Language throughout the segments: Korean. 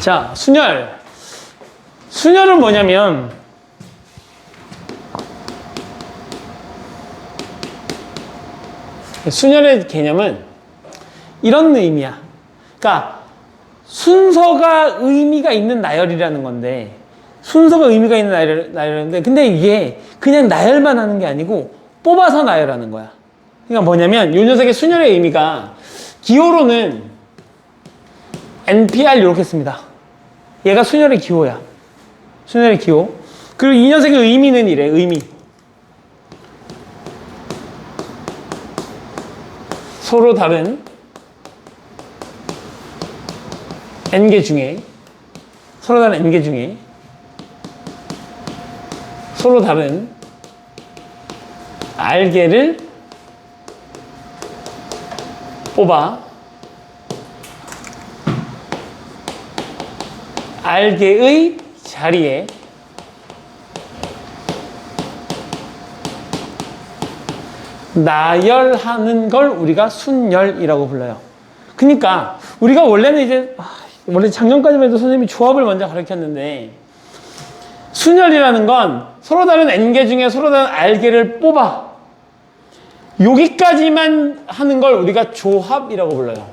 자, 순열. 순열은 뭐냐면 순열의 개념은 이런 의미야. 그러니까 순서가 의미가 있는 나열이라는 건데, 순서가 의미가 있는 나열인데, 근데 이게 그냥 나열만 하는 게 아니고 뽑아서 나열하는 거야. 그러니까 뭐냐면 이 녀석의 순열의 의미가 기호로는 NPR 이렇게 씁니다. 얘가 순열의 기호야. 순열의 기호. 그리고 이 녀석의 의미는 이래. 의미. 서로 다른 n개 중에 서로 다른 n개 중에 서로 다른 r개를 뽑아 r개의 자리에 나열하는 걸 우리가 순열이라고 불러요. 그러니까 우리가 원래는 이제 원래 작년까지만 해도 선생님이 조합을 먼저 가르쳤는데, 순열이라는 건 서로 다른 n개 중에 서로 다른 r개를 뽑아 여기까지만 하는 걸 우리가 조합이라고 불러요.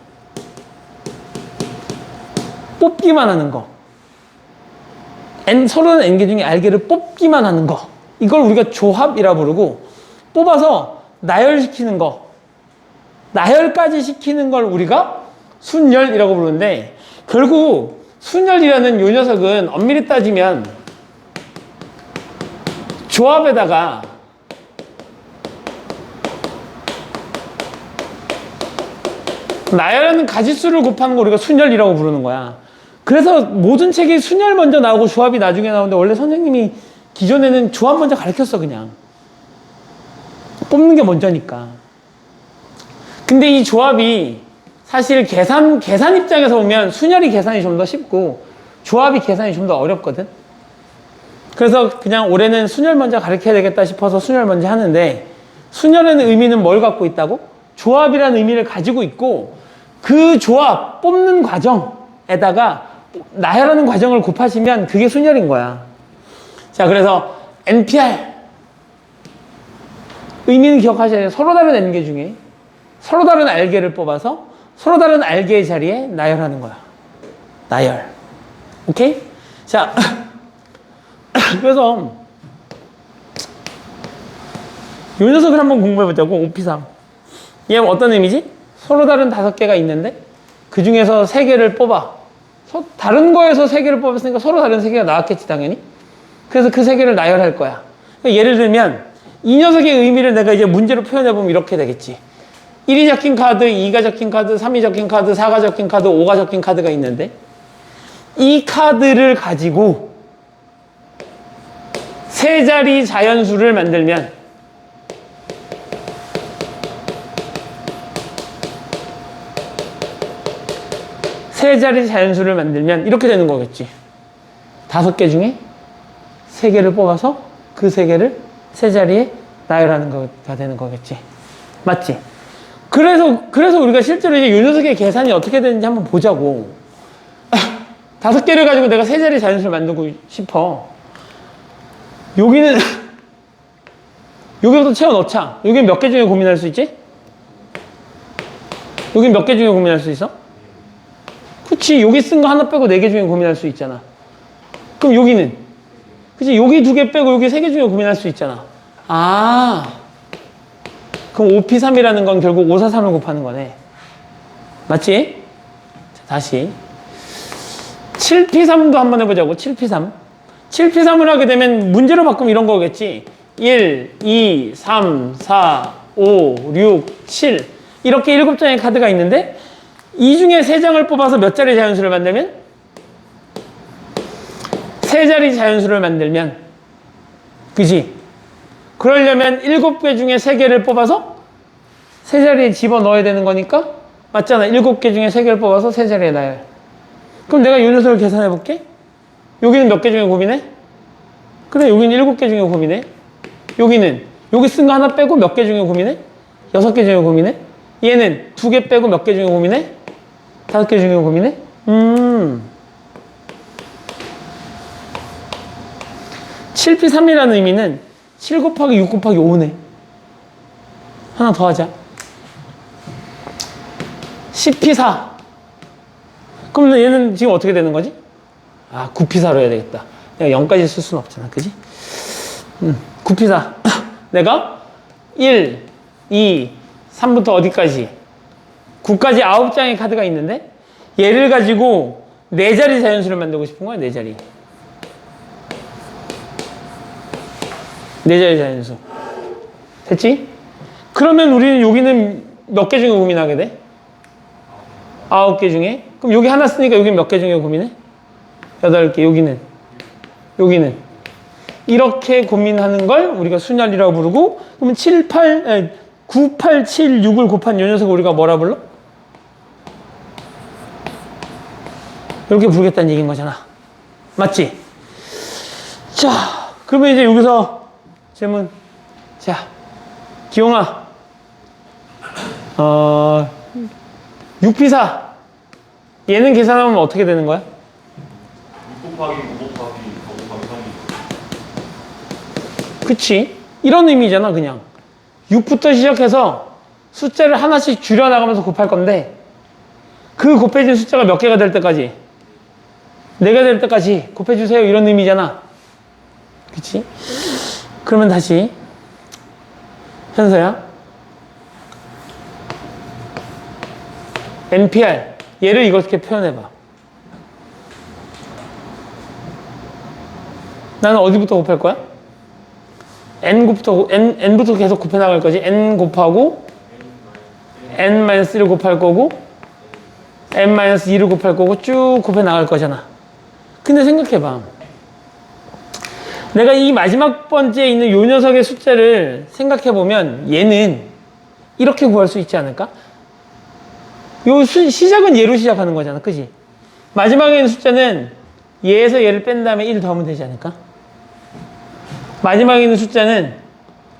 뽑기만 하는 거. 서로 다른 n개 중에 r개를 뽑기만 하는 거. 이걸 우리가 조합이라고 부르고, 뽑아서 나열시키는 거, 나열까지 시키는 걸 우리가 순열이라고 부르는데, 결국 순열이라는 요 녀석은 엄밀히 따지면 조합에다가 나열하는 가지수를 곱하는 거 우리가 순열이라고 부르는 거야. 그래서 모든 책이 순열 먼저 나오고 조합이 나중에 나오는데, 원래 선생님이 기존에는 조합 먼저 가르쳤어. 그냥 뽑는 게 먼저니까. 근데 이 조합이 사실 계산 입장에서 보면 순열이 계산이 좀 더 쉽고 조합이 계산이 좀 더 어렵거든. 그래서 그냥 올해는 순열 먼저 가르쳐야 되겠다 싶어서 순열 먼저 하는데, 순열의 의미는 뭘 갖고 있다고? 조합이라는 의미를 가지고 있고, 그 조합 뽑는 과정에다가 나열하는 과정을 곱하시면 그게 순열인 거야. 자, 그래서 NPR 의미는 기억하셔야 돼요. 서로 다른 n개 중에 서로 다른 r개를 뽑아서 서로 다른 r개의 자리에 나열하는 거야. 나열. 오케이? 자, 그래서 이 녀석을 한번 공부해보자고. 5P3. 얘 어떤 의미지? 서로 다른 5개가 있는데 그 중에서 3개를 뽑아. 다른 거에서 3개를 뽑았으니까 서로 다른 3개가 나왔겠지, 당연히. 그래서 그 3개를 나열할 거야. 예를 들면 이 녀석의 의미를 내가 이제 문제로 표현해보면 이렇게 되겠지. 1이 적힌 카드, 2가 적힌 카드, 3이 적힌 카드, 4가 적힌 카드, 5가 적힌 카드가 있는데, 이 카드를 가지고 세 자리 자연수를 만들면 이렇게 되는 거겠지. 5개 중에 3개를 뽑아서 그 3개를 세 자리에 나열하는 거가 되는 거겠지. 맞지? 그래서 우리가 실제로 이제 요 녀석의 계산이 어떻게 되는지 한번 보자고. 5개를 가지고 내가 세 자리 자연수를 만들고 싶어. 여기는 여기부터 채워 넣자. 여기 몇 개 중에 고민할 수 있지? 여기 몇 개 중에 고민할 수 있어? 그치, 여기 쓴 거 하나 빼고 4개 중에 고민할 수 있잖아. 그럼 여기는? 그치, 여기 2개 빼고 여기 3개 중에 고민할 수 있잖아. 그럼 5P3이라는 건 결국 5, 4, 3을 곱하는 거네. 맞지? 자, 다시 7P3도 한번 해보자고. 7P3을 하게 되면 문제로 바꾸면 이런 거겠지. 1, 2, 3, 4, 5, 6, 7 이렇게 7장의 카드가 있는데, 이 중에 3장을 뽑아서 몇 자리 자연수를 만들면? 3자리 자연수를 만들면, 그지? 그러려면 7개 중에 3개를 뽑아서 3자리에 집어넣어야 되는 거니까, 맞잖아. 7개 중에 3개를 뽑아서 3자리에 나열. 그럼 내가 이 녀석을 계산해 볼게. 여기는 몇 개 중에 고민해? 그래, 여기는 7개 중에 고민해. 여기는 여기 쓴 거 하나 빼고 몇 개 중에 고민해? 6개 중에 고민해? 얘는 2개 빼고 몇 개 중에 고민해? 5개 중에 고민해? 7p3이라는 의미는 7 곱하기 6 곱하기 5네. 하나 더 하자. 10p4. 그럼 얘는 지금 어떻게 되는 거지? 9p4로 해야 되겠다. 내가 0까지 쓸 수는 없잖아. 그지? 9p4. 내가 1, 2, 3부터 어디까지? 9까지 9장의 카드가 있는데 얘를 가지고 4자리 자연수를 만들고 싶은 거야. 4자리. 4자리 자연수. 됐지? 그러면 우리는 여기는 몇 개 중에 고민하게 돼? 9개 중에? 그럼 여기 하나 쓰니까 여기 몇 개 중에 고민해? 8개. 여기는. 이렇게 고민하는 걸 우리가 순열이라고 부르고, 그러면 9, 8, 7, 6을 곱한 요 녀석을 우리가 뭐라 불러? 이렇게 부르겠다는 얘기인 거잖아. 맞지? 자, 그러면 이제 여기서 질문. 자, 기용아. 6p4. 얘는 계산하면 어떻게 되는 거야? 6 곱하기 5 곱하기 4 곱하기 3이죠. 그치? 이런 의미잖아, 그냥. 6부터 시작해서 숫자를 하나씩 줄여나가면서 곱할 건데, 그 곱해진 숫자가 몇 개가 될 때까지? 4개 될 때까지 곱해주세요. 이런 의미잖아. 그치? 그러면 다시. 현서야. NPR. 얘를 이렇게 표현해봐. 나는 어디부터 곱할 거야? n부터 계속 곱해 나갈 거지. n 곱하고 n-1을 곱할 거고 n-2를 곱할 거고 쭉 곱해 나갈 거잖아. 근데 생각해봐. 내가 이 마지막 번째에 있는 요 녀석의 숫자를 생각해보면 얘는 이렇게 구할 수 있지 않을까? 시작은 얘로 시작하는 거잖아. 그지? 마지막에 있는 숫자는 얘에서 얘를 뺀 다음에 1 더하면 되지 않을까? 마지막에 있는 숫자는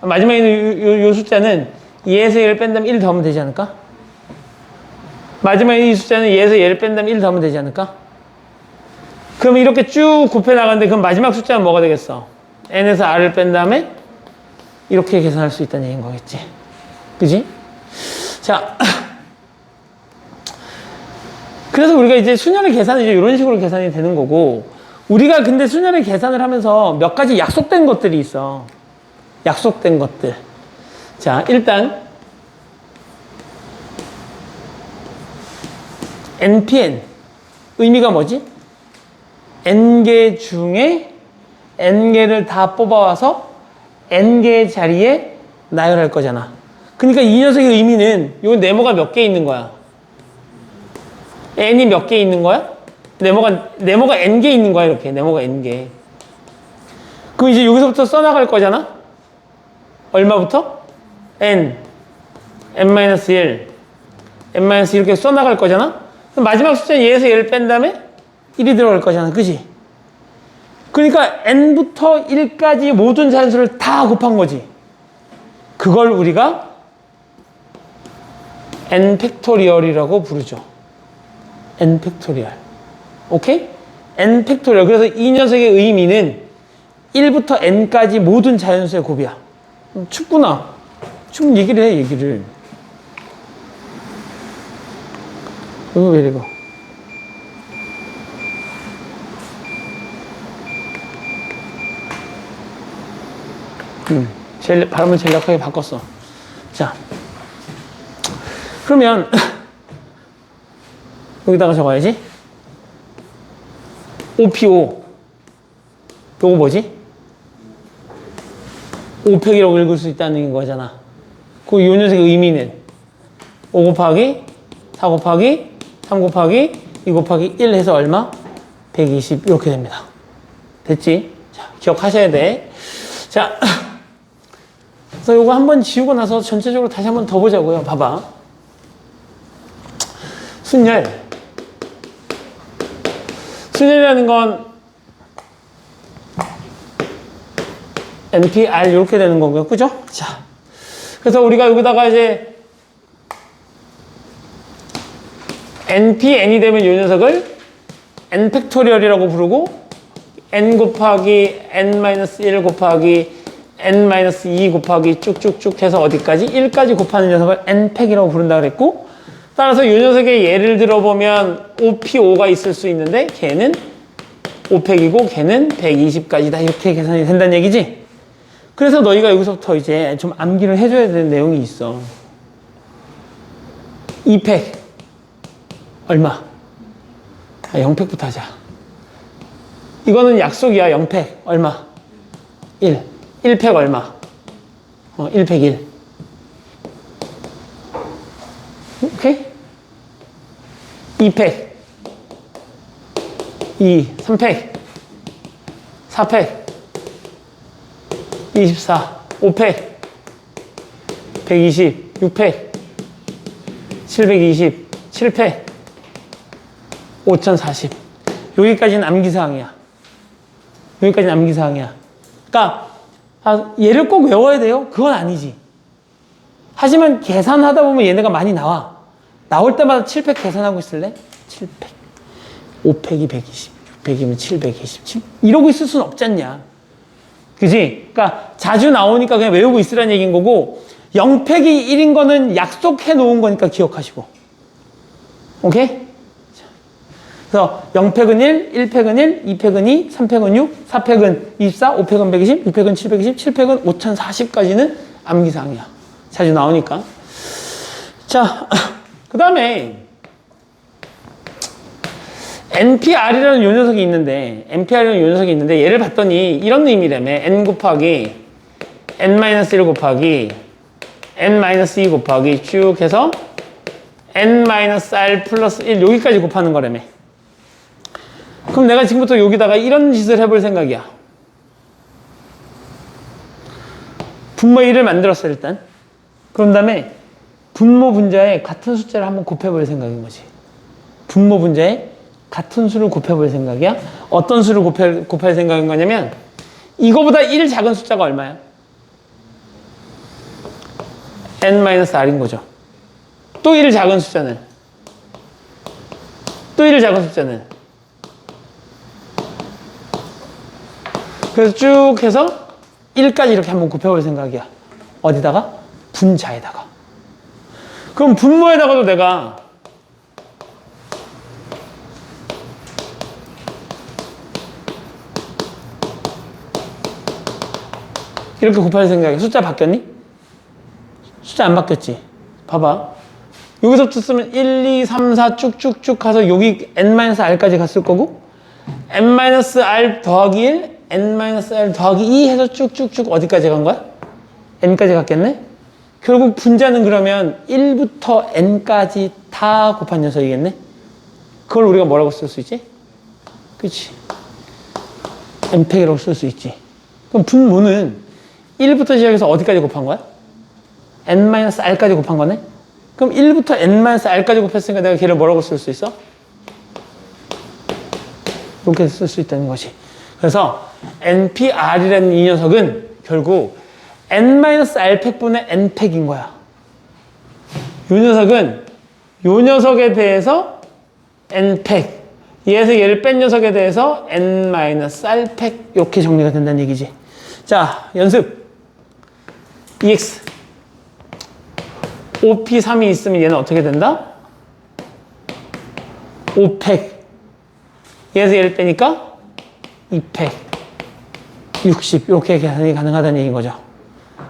요 숫자는 얘에서 얘를 뺀 다음에 1 더하면 되지 않을까? 마지막에 이 숫자는 얘에서 얘를 뺀 다음에 1 더하면 되지 않을까? 그러면 이렇게 쭉 곱해 나가는데 그럼 마지막 숫자는 뭐가 되겠어? n에서 r을 뺀 다음에 이렇게 계산할 수 있다는 얘기인 거겠지. 그지? 자, 그래서 우리가 이제 순열의 계산은 이제 이런 식으로 계산이 되는 거고, 우리가 근데 순열의 계산을 하면서 몇 가지 약속된 것들이 있어. 약속된 것들. 자, 일단 NPN 의미가 뭐지? n개 중에 n개를 다 뽑아와서 n개의 자리에 나열할 거잖아. 그러니까 이 녀석의 의미는 요 네모가 몇 개 있는 거야? n이 몇 개 있는 거야? 네모가 n개 있는 거야. 이렇게 네모가 n개. 그럼 이제 여기서부터 써나갈 거잖아. 얼마부터? n, n-1, n-2 이렇게 써나갈 거잖아. 그럼 마지막 숫자는 얘에서 얘를 뺀 다음에 1이 들어갈 거잖아. 그지? 그러니까 n부터 1까지 모든 자연수를 다 곱한 거지. 그걸 우리가 n 팩토리얼이라고 부르죠. n 팩토리얼. 오케이? n 팩토리얼. 그래서 이 녀석의 의미는 1부터 n까지 모든 자연수의 곱이야. 춥구나. 충분히 얘기를 해, 얘기를. 이거 왜 이거? 발음을 제일 약하게 바꿨어. 자. 그러면, 여기다가 적어야지. OPO. 요거 뭐지? 5팩이라고 읽을 수 있다는 거잖아. 그 요 녀석의 의미는 5 곱하기 4 곱하기 3 곱하기 2 곱하기 1 해서 얼마? 120 이렇게 됩니다. 됐지? 자, 기억하셔야 돼. 자, 그래서 요거 한번 지우고 나서 전체적으로 다시 한번 더 보자고요. 봐봐. 순열이라는 건 NPR 이렇게 되는 거고요. 그죠? 자, 그래서 우리가 여기다가 이제 NPN이 되면 이 녀석을 N 팩토리얼이라고 부르고 n 곱하기 n-1 곱하기 n-2 곱하기 쭉쭉쭉 해서 어디까지? 1까지 곱하는 녀석을 n팩이라고 부른다 그랬고, 따라서 이 녀석의 예를 들어보면 OP5가 있을 수 있는데 걔는 5팩이고 걔는 120까지다 이렇게 계산이 된다는 얘기지. 그래서 너희가 여기서부터 이제 좀 암기를 해줘야 되는 내용이 있어. 2팩 얼마? 0팩부터 하자. 이거는 약속이야. 0팩 얼마? 1. 1팩 얼마? 1팩 1. 오케이? 2팩 2. 3팩 4팩 24. 5팩 120. 6팩 720. 7팩 5040. 여기까지는 암기사항이야. 여기까지는 암기사항이야. 그러니까 얘를 꼭 외워야 돼요? 그건 아니지. 하지만 계산하다 보면 얘네가 많이 나와. 나올 때마다 7팩 계산하고 있을래? 7팩 5팩이 120, 6팩이면 727 이러고 있을 수는 없지 않냐. 그지? 그러니까 자주 나오니까 그냥 외우고 있으라는 얘기인 거고, 0팩이 1인 거는 약속해 놓은 거니까 기억하시고. 오케이? 그래서 0팩은 1, 1팩은 1, 2팩은 2, 3팩은 6, 4팩은 24, 5팩은 120, 6팩은 720, 7팩은 5040까지는 암기사항이야. 자주 나오니까. 자, 그 다음에 NPR이라는 요 녀석이 있는데, NPR이라는 요 녀석이 있는데, 얘를 봤더니 이런 의미라며. n 곱하기 n-1 곱하기 n-2 곱하기 쭉 해서 n-r 플러스 1 여기까지 곱하는 거라며. 그럼 내가 지금부터 여기다가 이런 짓을 해볼 생각이야. 분모 1을 만들었어 일단. 그런 다음에 분모 분자에 같은 숫자를 한번 곱해볼 생각인 거지. 분모 분자에 같은 수를 곱해볼 생각이야. 어떤 수를 곱할 생각인 거냐면, 이거보다 1 작은 숫자가 얼마야? n-r인 거죠. 또 1 작은 숫자는? 또 1 작은 숫자는? 그래서 쭉 해서 1까지 이렇게 한번 곱해볼 생각이야. 어디다가? 분자에다가. 그럼 분모에다가도 내가 이렇게 곱할 생각이야. 숫자 바뀌었니? 숫자 안 바뀌었지? 봐봐. 여기서부터 쓰면 1, 2, 3, 4 쭉쭉쭉 가서 여기 n-r까지 갔을 거고, n-r 더하기 1, n-r 더하기 2 해서 쭉쭉쭉 어디까지 간 거야? n까지 갔겠네? 결국 분자는 그러면 1부터 n까지 다 곱한 녀석이겠네? 그걸 우리가 뭐라고 쓸 수 있지? 그치? n팩이라고 쓸 수 있지. 그럼 분모는 1부터 시작해서 어디까지 곱한 거야? n-r까지 곱한 거네? 그럼 1부터 n-r까지 곱했으니까 내가 걔를 뭐라고 쓸 수 있어? 이렇게 쓸 수 있다는 것이. 그래서 NPR이라는 이 녀석은 결국 n-r팩분의 n팩인 거야. 이 녀석은 이 녀석에 대해서 n팩, 얘에서 얘를 뺀 녀석에 대해서 n-r팩 이렇게 정리가 된다는 얘기지. 자, 연습. EX. OP3이 있으면 얘는 어떻게 된다? 5팩. 얘에서 얘를 빼니까 2팩. 60. 이렇게 계산이 가능하다는 얘기인 거죠.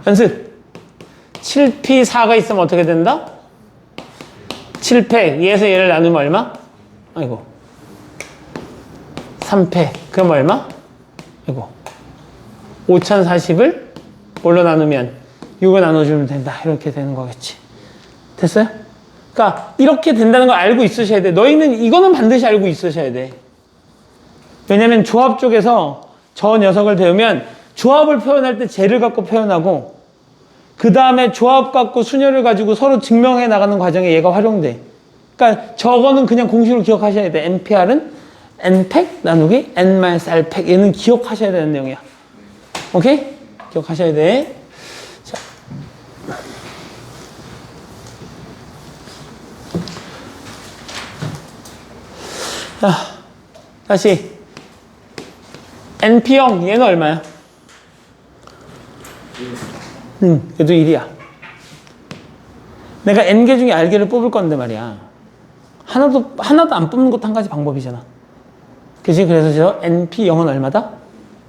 연습. 7P4가 있으면 어떻게 된다? 7팩. 얘에서 얘를 나누면 얼마? 아이고. 3팩. 그럼 얼마? 아이고. 5040을 뭘로 나누면 6을 나눠주면 된다. 이렇게 되는 거겠지. 됐어요? 그러니까 이렇게 된다는 걸 알고 있으셔야 돼. 너희는 이거는 반드시 알고 있으셔야 돼. 왜냐면 조합 쪽에서 저 녀석을 배우면 조합을 표현할 때 쟤를 갖고 표현하고, 그 다음에 조합 갖고 순열을 가지고 서로 증명해 나가는 과정에 얘가 활용돼. 그러니까 저거는 그냥 공식으로 기억하셔야 돼. NPR은 n팩 나누기 n-r팩. 얘는 기억하셔야 되는 내용이야. 오케이? 기억하셔야 돼. 자. 자, 다시. NP0 얘는 얼마야? 얘도 1이야. 내가 N개 중에 R개를 뽑을 건데 말이야. 하나도 안 뽑는 것도 한 가지 방법이잖아. 그치? 그래서 저 NP0은 얼마다?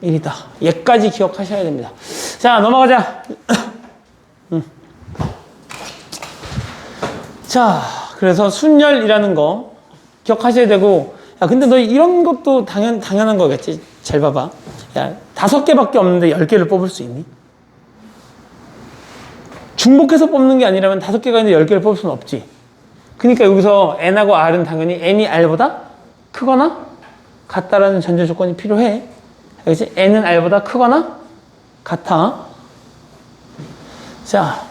1이다. 얘까지 기억하셔야 됩니다. 자, 넘어가자. 자, 그래서 순열이라는 거 기억하셔야 되고, 야, 근데 너 이런 것도 당연한 거겠지? 잘 봐봐. 야, 5개밖에 없는데 10개를 뽑을 수 있니? 중복해서 뽑는 게 아니라면 5개가 있는데 10개를 뽑을 수는 없지. 그러니까 여기서 N하고 R은 당연히 N이 R보다 크거나 같다라는 전제 조건이 필요해. 알겠지? N은 R보다 크거나 같아. 자,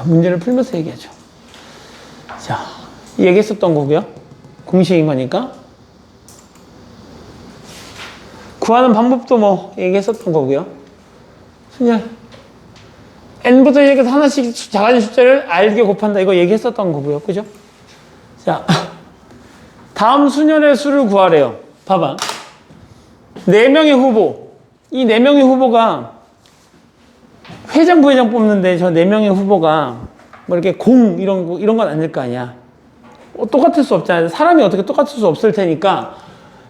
문제를 풀면서 얘기하죠. 자, 얘기했었던 거고요. 공식인 거니까. 구하는 방법도 뭐 얘기했었던 거고요. 순열. N부터 시작해서 하나씩 작아진 숫자를 R개 곱한다. 이거 얘기했었던 거고요. 그죠? 자, 다음 순열의 수를 구하래요. 봐봐. 4명의 후보. 이 4명의 후보가 회장, 부회장 뽑는데 저 4명의 후보가 뭐 이렇게 이런 건 아닐 거 아니야. 똑같을 수 없잖아요. 사람이 어떻게 똑같을 수 없을 테니까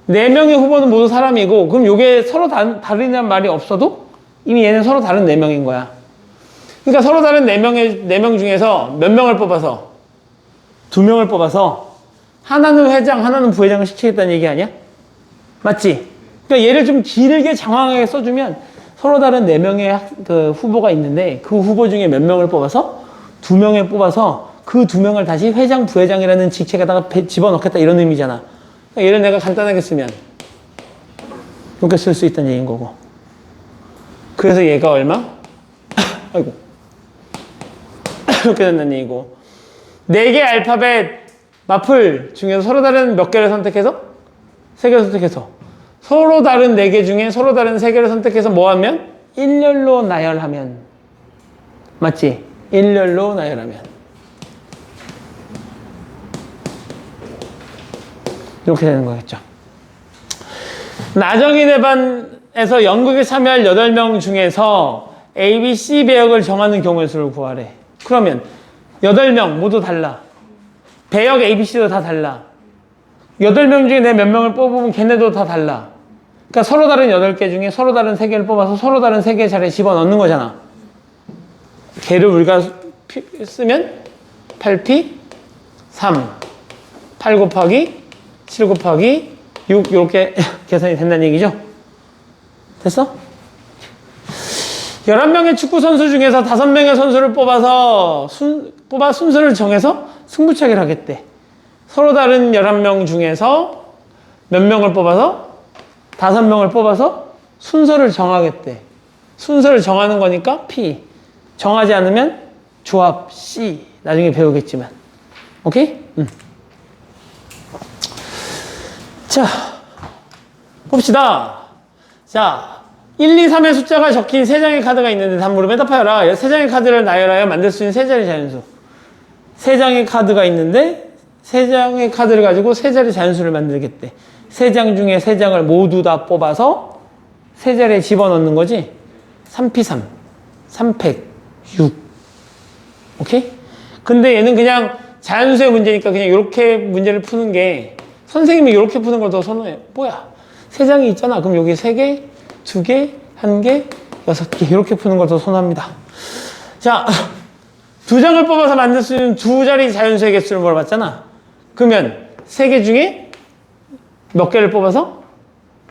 4명의 후보는 모두 사람이고, 그럼 요게 서로 다르다는 말이 없어도 이미 얘는 서로 다른 4명인 거야. 그러니까 서로 다른 4명 중에서 몇 명을 뽑아서 2명을 뽑아서 하나는 회장, 하나는 부회장을 시키겠다는 얘기 아니야? 맞지? 그러니까 얘를 좀 길게 장황하게 써주면 서로 다른 4명의 그 후보가 있는데 그 후보 중에 몇 명을 뽑아서 2명을 뽑아서 그 2명을 다시 회장, 부회장이라는 직책에다가 집어넣겠다 이런 의미잖아. 그러니까 얘를 내가 간단하게 쓰면 이렇게 쓸 수 있다는 얘기인 거고. 그래서 얘가 얼마? 아이고. 이렇게 된다는 얘기고. 4개 알파벳 마플 중에서 서로 다른 몇 개를 선택해서? 3개를 선택해서. 서로 다른 4개 중에 서로 다른 3개를 선택해서 뭐 하면? 일렬로 나열하면. 맞지? 일렬로 나열하면. 이렇게 되는 거겠죠. 나정이 대반에서 연극에 참여할 8명 중에서 A, B, C 배역을 정하는 경우의 수를 구하래. 그러면 8명 모두 달라. 배역 A, B, C도 다 달라. 8명 중에 내 몇 명을 뽑으면 걔네도 다 달라. 그러니까 서로 다른 8개 중에 서로 다른 3개를 뽑아서 서로 다른 3개 자리에 집어넣는 거잖아. 걔를 우리가 쓰면 8P 3 8 곱하기 7 곱하기 6 이렇게 계산이 된다는 얘기죠. 됐어? 11명의 축구 선수 중에서 5명의 선수를 뽑아 순서를 정해서 승부차기를 하겠대. 서로 다른 11명 중에서 몇 명을 뽑아서 5명을 뽑아서 순서를 정하겠대. 순서를 정하는 거니까 P. 정하지 않으면 조합 C. 나중에 배우겠지만. 오케이? 자, 봅시다. 자, 1, 2, 3의 숫자가 적힌 3장의 카드가 있는데 답물을 해답하여라. 3장의 카드를 나열하여 만들 수 있는 3자리 자연수. 3장의 카드가 있는데 3장의 카드를 가지고 3자리 자연수를 만들겠대. 3장 중에 3장을 모두 다 뽑아서 3자리에 집어넣는 거지. 3P3, 3팩, 6. 오케이? 근데 얘는 그냥 자연수의 문제니까 그냥 이렇게 문제를 푸는 게, 선생님이 이렇게 푸는 걸 더 선호해요. 뭐야? 3장이 있잖아. 그럼 여기 3개, 2개, 1개, 6개. 이렇게 푸는 걸 더 선호합니다. 자, 2장을 뽑아서 만들 수 있는 2자리 자연수의 개수를 물어봤잖아. 그러면 3개 중에 몇 개를 뽑아서?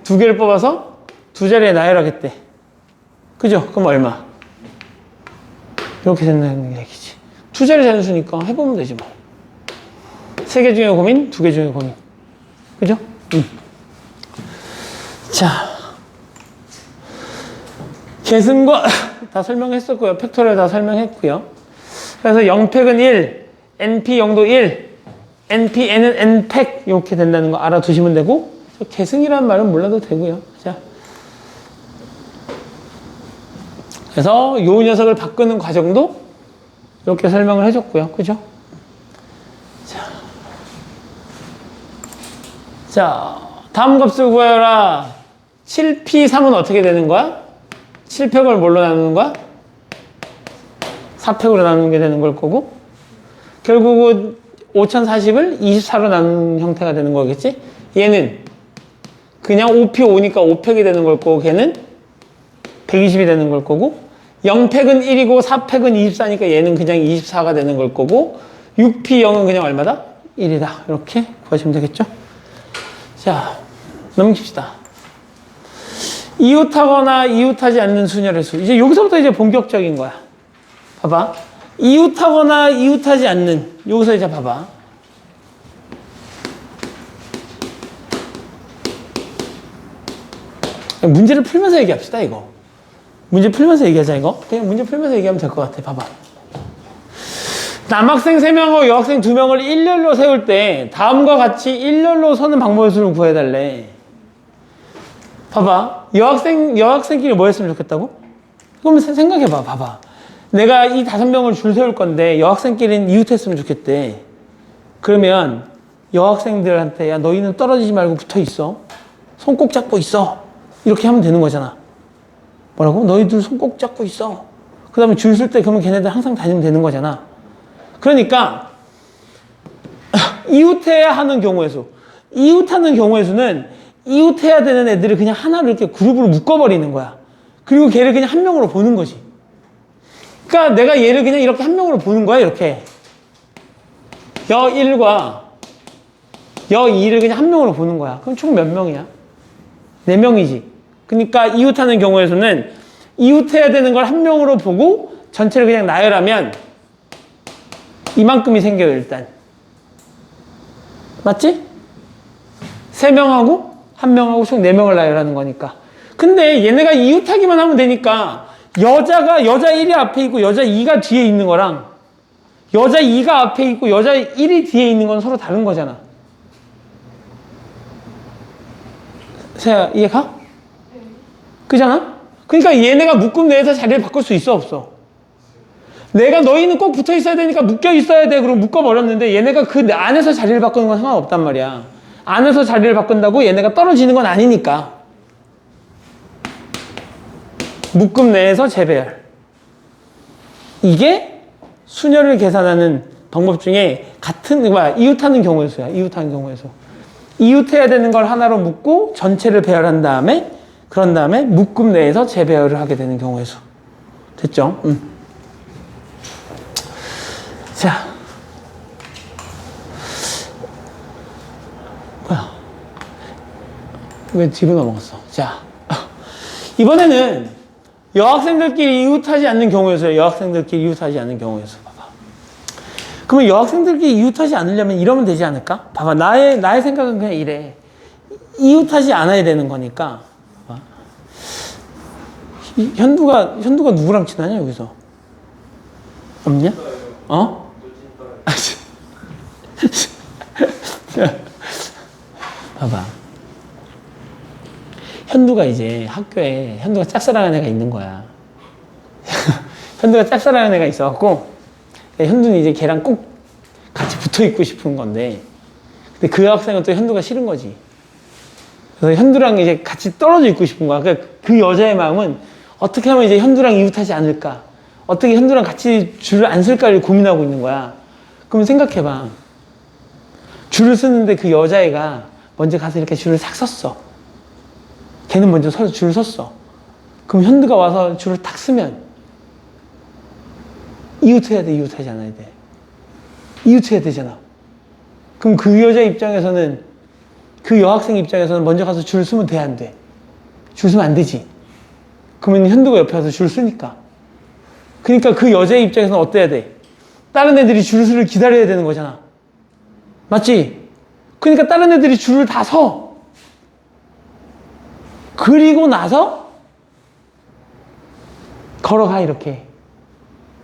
2개를 뽑아서 2자리에 나열하겠대. 그죠? 그럼 얼마? 이렇게 된다는 얘기지. 2자리 자연수니까 해보면 되지 뭐. 3개 중에 고민, 2개 중에 고민. 그죠? 자, 계승과 다 설명했었고요. 팩토리얼 다 설명했고요. 그래서 0팩은 1, NP 0도 1, NPN은 N팩 이렇게 된다는 거 알아두시면 되고, 계승이라는 말은 몰라도 되고요. 자, 그래서 요 녀석을 바꾸는 과정도 이렇게 설명을 해줬고요. 그죠? 자, 다음 값을 구하여라. 7p3은 어떻게 되는 거야? 7팩을 뭘로 나누는 거야? 4팩으로 나누는 게 되는 걸 거고, 결국은 5040을 24로 나누는 형태가 되는 거겠지? 얘는 그냥 5p5니까 5팩이 되는 걸 거고, 걔는 120이 되는 걸 거고, 0팩은 1이고 4팩은 24니까 얘는 그냥 24가 되는 걸 거고, 6p0은 그냥 얼마다? 1이다. 이렇게 구하시면 되겠죠? 자, 넘깁시다. 이웃하거나 이웃하지 않는 순열의 수. 이제 여기서부터 이제 본격적인 거야. 봐봐. 이웃하거나 이웃하지 않는. 여기서 이제 봐봐. 문제를 풀면서 얘기합시다, 이거. 문제 풀면서 얘기하자, 이거. 그냥 문제 풀면서 얘기하면 될 것 같아. 봐봐. 남학생 3명하고 여학생 2명을 일렬로 세울 때 다음과 같이 일렬로 서는 방법의 수를 구해달래. 봐봐. 여학생끼리 뭐 했으면 좋겠다고? 그럼 생각해봐. 봐봐. 내가 이 5명을 줄 세울 건데 여학생끼리는 이웃했으면 좋겠대. 그러면 여학생들한테 야, 너희는 떨어지지 말고 붙어 있어. 손 꼭 잡고 있어. 이렇게 하면 되는 거잖아. 뭐라고? 너희들 손 꼭 잡고 있어. 그 다음에 줄 쓸 때 그러면 걔네들 항상 다니면 되는 거잖아. 그러니까 이웃해야 하는 경우의 수. 이웃하는 경우의 수는 이웃해야 되는 애들을 그냥 하나로 이렇게 그룹으로 묶어버리는 거야. 그리고 걔를 그냥 한 명으로 보는 거지. 그러니까 내가 얘를 그냥 이렇게 한 명으로 보는 거야. 이렇게 여1과 여2를 그냥 한 명으로 보는 거야. 그럼 총 몇 명이야? 4명이지. 그러니까 이웃하는 경우의 수는 이웃해야 되는 걸 한 명으로 보고 전체를 그냥 나열하면 이만큼이 생겨요. 일단 맞지? 3명하고 1명하고 총 4명을 나열하는 거니까. 근데 얘네가 이웃하기만 하면 되니까 여자 1이 앞에 있고 여자 2가 뒤에 있는 거랑 여자 2가 앞에 있고 여자 1이 뒤에 있는 건 서로 다른 거잖아. 세야 이해가? 그잖아? 그러니까 얘네가 묶음 내에서 자리를 바꿀 수 있어 없어? 내가 너희는 꼭 붙어 있어야 되니까 묶여 있어야 돼. 그럼 묶어버렸는데 얘네가 그 안에서 자리를 바꾸는 건 상관없단 말이야. 안에서 자리를 바꾼다고 얘네가 떨어지는 건 아니니까. 묶음 내에서 재배열. 이게 순열을 계산하는 방법 중에 같은, 이웃하는 경우의 수야. 이웃하는 경우의 수. 이웃해야 되는 걸 하나로 묶고 전체를 배열한 다음에, 그런 다음에 묶음 내에서 재배열을 하게 되는 경우의 수. 됐죠? 자. 뭐야. 왜 뒤로 넘어갔어? 자. 이번에는 여학생들끼리 이웃하지 않는 경우에서요. 여학생들끼리 이웃하지 않는 경우에서 봐봐. 그러면 여학생들끼리 이웃하지 않으려면 이러면 되지 않을까? 봐봐. 나의 생각은 그냥 이래. 이웃하지 않아야 되는 거니까. 봐봐. 현두가 누구랑 친하냐 여기서? 없냐? 어? 봐봐. 현두가 이제 학교에 현두가 짝사랑하는 애가 있는 거야. 현두가 짝사랑하는 애가 있어갖고 현두는 이제 걔랑 꼭 같이 붙어 있고 싶은 건데 근데 그 학생은 또 현두가 싫은 거지. 그래서 현두랑 이제 같이 떨어져 있고 싶은 거야. 그러니까 그 여자의 마음은 어떻게 하면 이제 현두랑 이웃하지 않을까? 어떻게 현두랑 같이 줄을 안 쓸까를 고민하고 있는 거야. 그럼 생각해봐. 줄을 쓰는데 그 여자애가 먼저 가서 이렇게 줄을 싹 섰어. 걔는 먼저 줄을 섰어. 그럼 현두가 와서 줄을 탁 쓰면 이웃해야 돼, 이웃하지 않아야 돼? 이웃해야 되잖아. 그럼 그 여자 입장에서는 그 여학생 입장에서는 먼저 가서 줄을 쓰면 돼, 안 돼? 줄 쓰면 안 되지. 그러면 현두가 옆에 와서 줄을 쓰니까. 그러니까 그 여자의 입장에서는 어때야 돼? 다른 애들이 줄을 기다려야 되는 거잖아. 맞지? 그러니까 다른 애들이 줄을 다 서. 그리고 나서 걸어가 이렇게.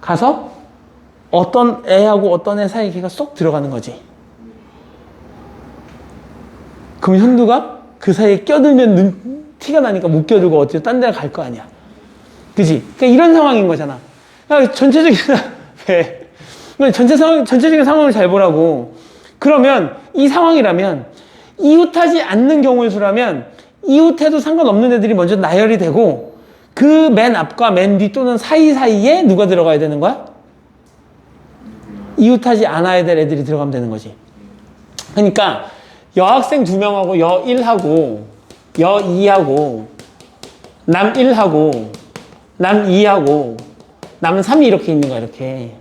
가서 어떤 애하고 어떤 애 사이에 걔가 쏙 들어가는 거지. 그럼 현두가 그 사이에 껴들면 티가 나니까 못 껴들고 어디 딴 데 갈 거 아니야. 그지? 그러니까 이런 상황인 거잖아. 그러니까 전체적인 전체적인 상황을 잘 보라고. 그러면 이 상황이라면 이웃하지 않는 경우의 수라면 이웃해도 상관없는 애들이 먼저 나열이 되고 그 맨 앞과 맨 뒤 또는 사이사이에 누가 들어가야 되는 거야? 이웃하지 않아야 될 애들이 들어가면 되는 거지. 그러니까 여학생 2명하고 여 1하고 여 2하고 남 1하고 남 2하고 남 3이 이렇게 있는 거야, 이렇게.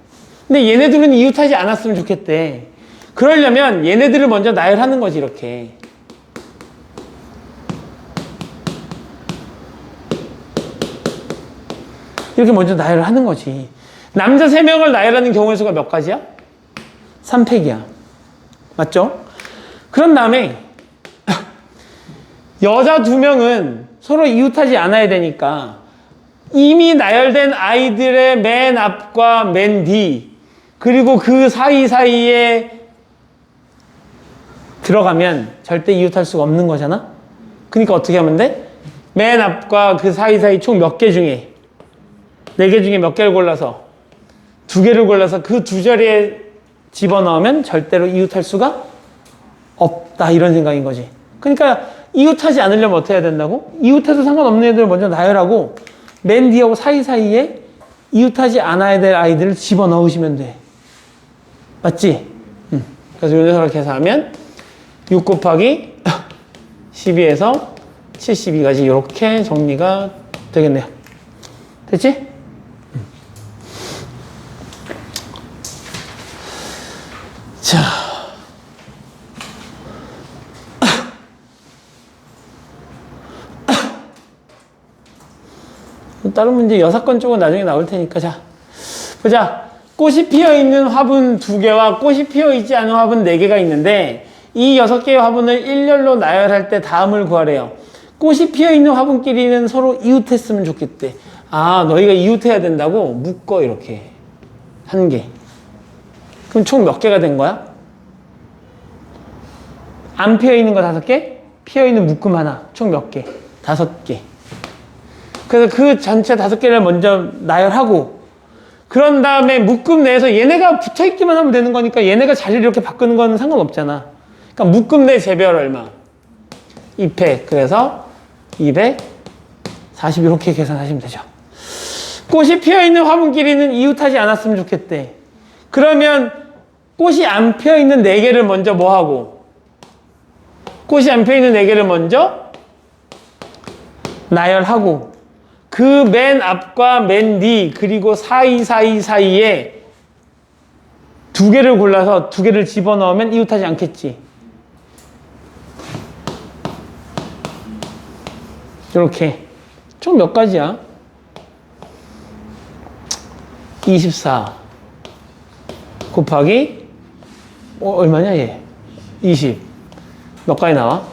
근데 얘네들은 이웃하지 않았으면 좋겠대. 그러려면 얘네들을 먼저 나열하는 거지, 이렇게. 이렇게 먼저 나열을 하는 거지. 남자 3명을 나열하는 경우의 수가 몇 가지야? 3팩이야. 맞죠? 그런 다음에 여자 2명은 서로 이웃하지 않아야 되니까 이미 나열된 아이들의 맨 앞과 맨 뒤 그리고 그 사이사이에 들어가면 절대 이웃할 수가 없는 거잖아? 그러니까 어떻게 하면 돼? 맨 앞과 그 사이사이 총 몇 개 중에 4개 중에 몇 개를 골라서 2개를 골라서 그 2자리에 집어넣으면 절대로 이웃할 수가 없다, 이런 생각인 거지. 그러니까 이웃하지 않으려면 어떻게 해야 된다고? 이웃해도 상관없는 애들을 먼저 나열하고 맨 뒤하고 사이사이에 이웃하지 않아야 될 아이들을 집어넣으시면 돼. 맞지? 그래서 이 녀석을 계산하면 6 곱하기 12에서 72까지 이렇게 정리가 되겠네요. 됐지? 자, 다른 문제 6건 쪽은 나중에 나올 테니까. 자, 보자. 꽃이 피어있는 화분 2개와 꽃이 피어있지 않은 화분 4개가 있는데 이 6개의 화분을 일렬로 나열할 때 다음을 구하래요. 꽃이 피어있는 화분끼리는 서로 이웃했으면 좋겠대. 아, 너희가 이웃해야 된다고? 묶어, 이렇게. 1개. 그럼 총 몇 개가 된 거야? 안 피어있는 거 5개? 피어있는 묶음 하나. 총 몇 개? 5개. 그래서 그 전체 5개를 먼저 나열하고 그런 다음에 묶음 내에서 얘네가 붙어있기만 하면 되는 거니까 얘네가 자리를 이렇게 바꾸는 건 상관없잖아. 그러니까 묶음 내 재별 얼마? 2팩. 그래서 240 이렇게 계산하시면 되죠. 꽃이 피어있는 화분끼리는 이웃하지 않았으면 좋겠대. 그러면 꽃이 안 피어있는 4개를 먼저 뭐 하고? 꽃이 안 피어있는 4개를 먼저 나열하고 그 맨 앞과 맨 뒤 그리고 사이에 2개를 골라서 2개를 집어넣으면 이웃하지 않겠지. 이렇게 총 몇 가지야? 24 곱하기 얼마냐 얘? 20 몇 가지 나와?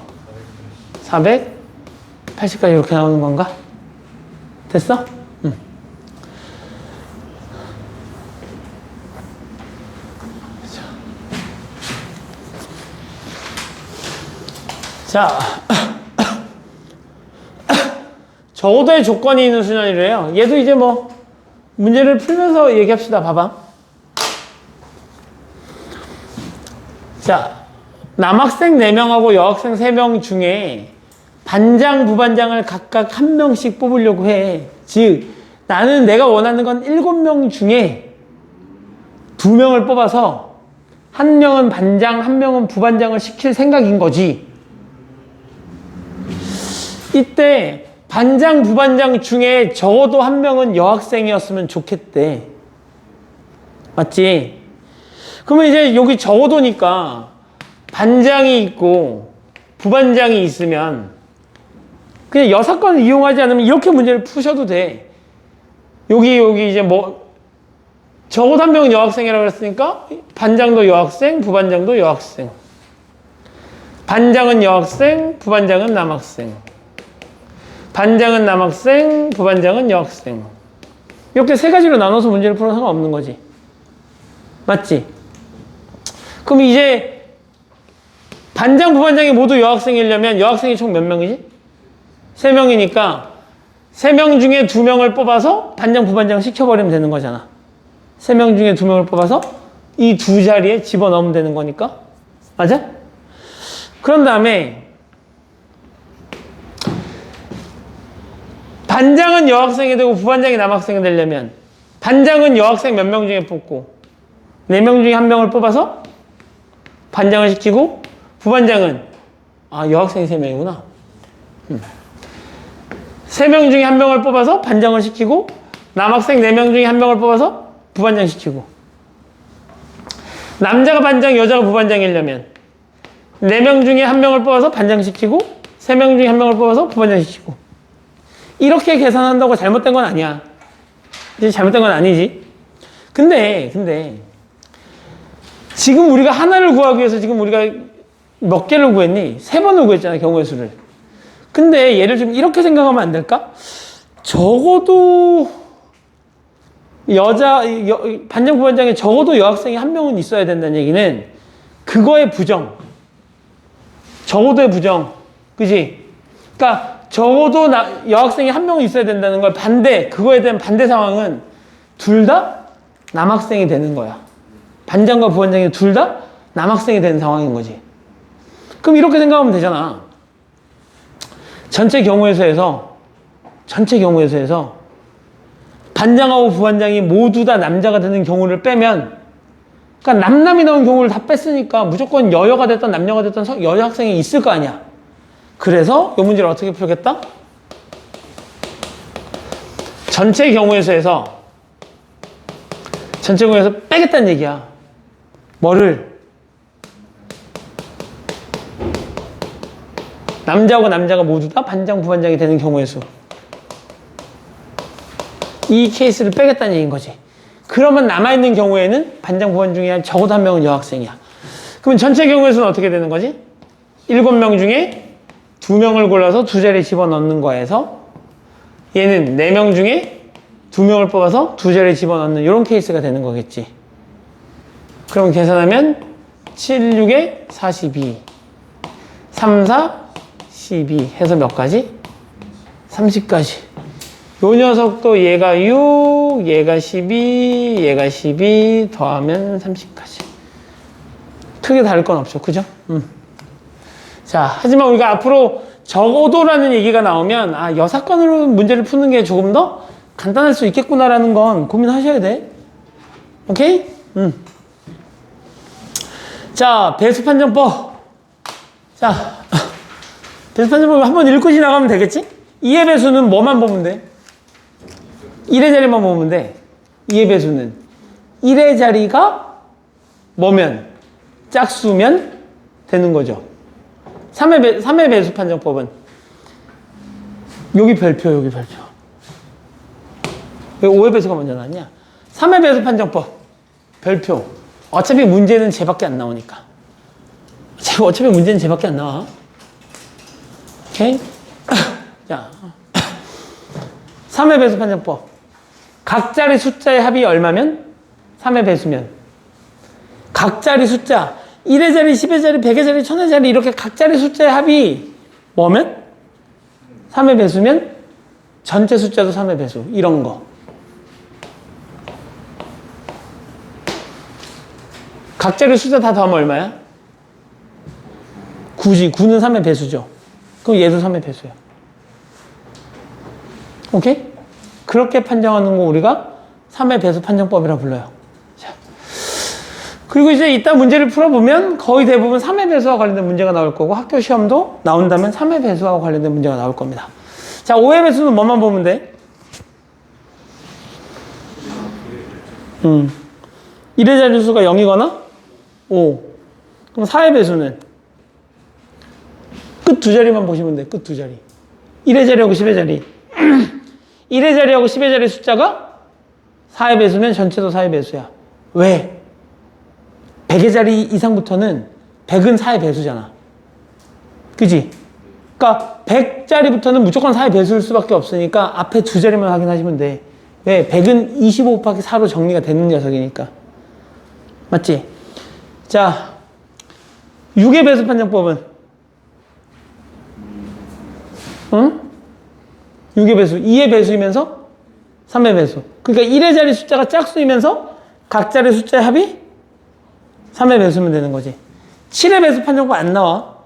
480까지 이렇게 나오는 건가? 됐어? 응. 자, 적어도의 조건이 있는 수년이래요. 얘도 이제 뭐 문제를 풀면서 얘기합시다. 봐봐. 자, 남학생 4명하고 여학생 3명 중에 반장, 부반장을 각각 1명씩 뽑으려고 해. 즉, 나는 내가 원하는 건 7명 중에 2명을 뽑아서 1명은 반장, 1명은 부반장을 시킬 생각인 거지. 이때 반장, 부반장 중에 적어도 1명은 여학생이었으면 좋겠대. 맞지? 그러면 이제 여기 적어도니까 반장이 있고 부반장이 있으면 그냥 여사건을 이용하지 않으면 이렇게 문제를 푸셔도 돼. 여기 이제 뭐 적어도 1명은 여학생이라고 그랬으니까 반장도 여학생, 부반장도 여학생. 반장은 여학생, 부반장은 남학생. 반장은 남학생, 부반장은 여학생. 이렇게 3가지로 나눠서 문제를 풀어도 상관없는 거지. 맞지? 그럼 이제 반장, 부반장이 모두 여학생이려면 여학생이 총 몇 명이지? 3명이니까 3명 중에 2명을 뽑아서 반장, 부반장 시켜버리면 되는 거잖아. 3명 중에 2명을 뽑아서 이 2자리에 집어넣으면 되는 거니까. 맞아? 그런 다음에 반장은 여학생이 되고 부반장이 남학생이 되려면 반장은 여학생 몇 명 중에 뽑고 4명 중에 1명을 뽑아서 반장을 시키고 부반장은 여학생이 3명이구나. 3명 중에 1명을 뽑아서 반장을 시키고 남학생 4명 중에 1명을 뽑아서 부반장 시키고 남자가 반장, 여자가 부반장이려면 4명 중에 1명을 뽑아서 반장 시키고 3명 중에 1명을 뽑아서 부반장 시키고 이렇게 계산한다고 잘못된 건 아니야. 이제 잘못된 건 아니지. 근데 지금 우리가 하나를 구하기 위해서 지금 우리가 몇 개를 구했니? 3번을 구했잖아, 경우의 수를. 근데 얘를 좀 이렇게 생각하면 안 될까? 적어도 반장, 부반장에 적어도 여학생이 1명은 있어야 된다는 얘기는 그거의 부정. 적어도의 부정. 그지? 그러니까 적어도 여학생이 1명은 있어야 된다는 걸 그거에 대한 반대 상황은 둘 다 남학생이 되는 거야. 반장과 부반장이 둘 다 남학생이 되는 상황인 거지. 그럼 이렇게 생각하면 되잖아. 전체 경우의 수에서 반장하고 부반장이 모두 다 남자가 되는 경우를 빼면, 그러니까 남남이 나온 경우를 다 뺐으니까 무조건 여여가 됐던 남녀가 됐던 여학생이 있을 거 아니야. 그래서 이 문제를 어떻게 풀겠다? 전체 경우의 수에서 빼겠다는 얘기야. 뭐를? 남자하고 남자가 모두 다 반장, 부반장이 되는 경우의 수. 이 케이스를 빼겠다는 얘기인 거지. 그러면 남아있는 경우에는 반장, 부반 중에 적어도 1명은 여학생이야. 그러면 전체 경우의 수는 어떻게 되는 거지? 7명 중에 2명을 골라서 2자리 집어넣는 거에서 얘는 4명 중에 2명을 뽑아서 2자리 집어넣는 이런 케이스가 되는 거겠지. 그럼 계산하면 7, 6에 42, 3, 4, 12 해서 몇 가지? 30까지. 요 녀석도 얘가 6, 얘가 12, 얘가 12 더하면 30까지. 크게 다를 건 없죠. 그죠? 자, 하지만 우리가 앞으로 적어도라는 얘기가 나오면 여사건으로 문제를 푸는 게 조금 더 간단할 수 있겠구나라는 건 고민하셔야 돼. 오케이? 자, 배수판정법. 자, 배수판정법 한번 읽고 지나가면 되겠지? 2의 배수는 뭐만 보면 돼? 1의 자리만 보면 돼. 2의 배수는 1의 자리가 뭐면? 짝수면 되는 거죠. 3의 배수 판정법은 여기 별표. 왜 5의 배수가 먼저 나왔냐? 3의 배수 판정법 별표. 어차피 문제는 쟤밖에 안 나오니까. 어차피 문제는 쟤밖에 안 나와. 오케이? 자, 3의 배수 판정법. 각자리 숫자의 합이 얼마면? 3의 배수면. 각자리 숫자 1의 자리, 10의 자리, 100의 자리, 1000의 자리 이렇게 각자리 숫자의 합이 뭐면? 3의 배수면 전체 숫자도 3의 배수. 이런 거. 각자리 숫자 다 더하면 얼마야? 9지. 9는 3의 배수죠. 그럼 얘도 3의 배수야. 오케이? 그렇게 판정하는 거 우리가 3의 배수 판정법이라고 불러요. 자. 그리고 이제 이따 문제를 풀어보면 거의 대부분 3의 배수와 관련된 문제가 나올 거고 학교 시험도 나온다면 3의 배수와 관련된 문제가 나올 겁니다. 자, 5의 배수는 뭐만 보면 돼? 1의 자릿수가 0이거나 5. 그럼 4의 배수는 끝 두 자리만 보시면 돼. 끝 두 자리. 1의 자리하고 10의 자리. 1의 자리하고 10의 자리 숫자가 4의 배수면 전체도 4의 배수야. 왜? 100의 자리 이상부터는 100은 4의 배수잖아. 그지? 그러니까 100자리부터는 무조건 4의 배수일 수밖에 없으니까 앞에 두 자리만 확인하시면 돼. 왜? 100은 25 곱하기 4로 정리가 되는 녀석이니까. 맞지? 자, 6의 배수 판정법은? 응? 6의 배수. 2의 배수이면서 3의 배수. 그러니까 1의 자리 숫자가 짝수이면서 각 자리 숫자의 합이 3의 배수면 되는 거지. 7의 배수 판정법 안 나와.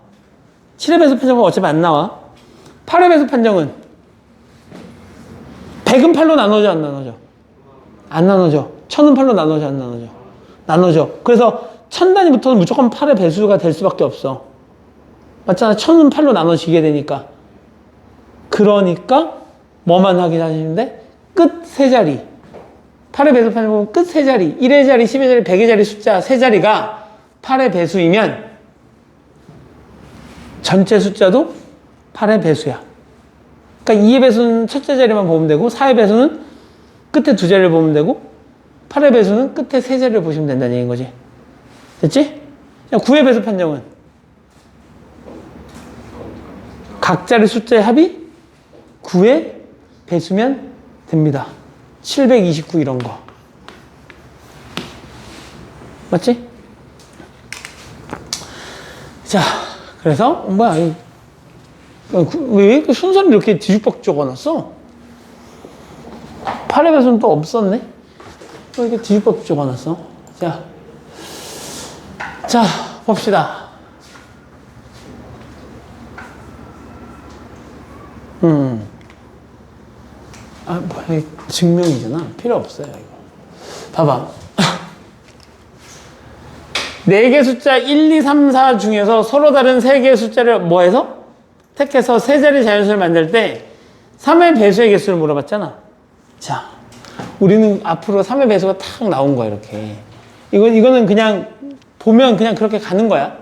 7의 배수 판정은 어차피 안 나와. 8의 배수 판정은 100은 8로 나눠져, 안 나눠져? 안 나눠져. 1000은 8로 나눠져, 안 나눠져? 나눠져. 그래서 1000단위부터는 무조건 8의 배수가 될 수밖에 없어. 맞잖아. 1000은 8로 나눠지게 되니까. 그러니까 뭐만 확인하시는데 끝 세 자리. 8의 배수 판정은 끝 세 자리. 1의 자리, 10의 자리, 100의 자리 숫자 세 자리가 8의 배수이면 전체 숫자도 8의 배수야. 그러니까 2의 배수는 첫째 자리만 보면 되고 4의 배수는 끝에 두 자리를 보면 되고 8의 배수는 끝에 세 자리를 보시면 된다는 얘기인 거지. 됐지? 9의 배수 판정은 각 자리 숫자의 합이 9의 배수면 됩니다. 729 이런 거. 맞지? 자, 그래서 뭐야, 왜 이렇게 순서를 이렇게 뒤죽박죽 적어놨어? 8의 배수는 또 없었네? 왜 이렇게 뒤죽박죽 적어놨어? 자, 봅시다. 뭐야, 증명이잖아. 필요 없어요, 이거. 봐봐. 4개 숫자 1, 2, 3, 4 중에서 서로 다른 3개의 숫자를 뭐 해서? 택해서 세 자리 자연수를 만들 때 3의 배수의 개수를 물어봤잖아. 자, 우리는 앞으로 3의 배수가 탁 나온 거야, 이렇게. 이거는 그냥 보면 그냥 그렇게 가는 거야.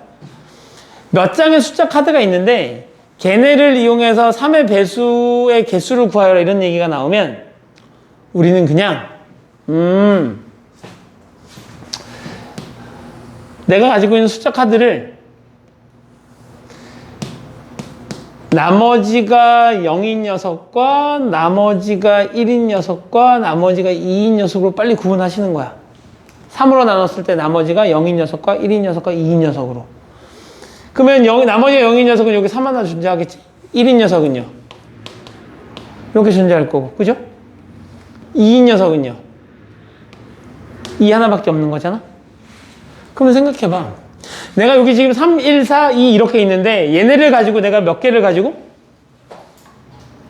몇 장의 숫자 카드가 있는데 걔네를 이용해서 3의 배수의 개수를 구하여라 이런 얘기가 나오면 우리는 그냥 내가 가지고 있는 숫자 카드를 나머지가 0인 녀석과 나머지가 1인 녀석과 나머지가 2인 녀석으로 빨리 구분하시는 거야. 3으로 나눴을 때 나머지가 0인 녀석과 1인 녀석과 2인 녀석으로. 그러면 나머지가 0인 녀석은 여기 3 하나 존재하겠지? 1인 녀석은요? 이렇게 존재할 거고, 그죠? 2인 녀석은요? 2 하나밖에 없는 거잖아? 그러면 생각해봐. 내가 여기 지금 3, 1, 4, 2 이렇게 있는데 얘네를 가지고 내가 몇 개를 가지고?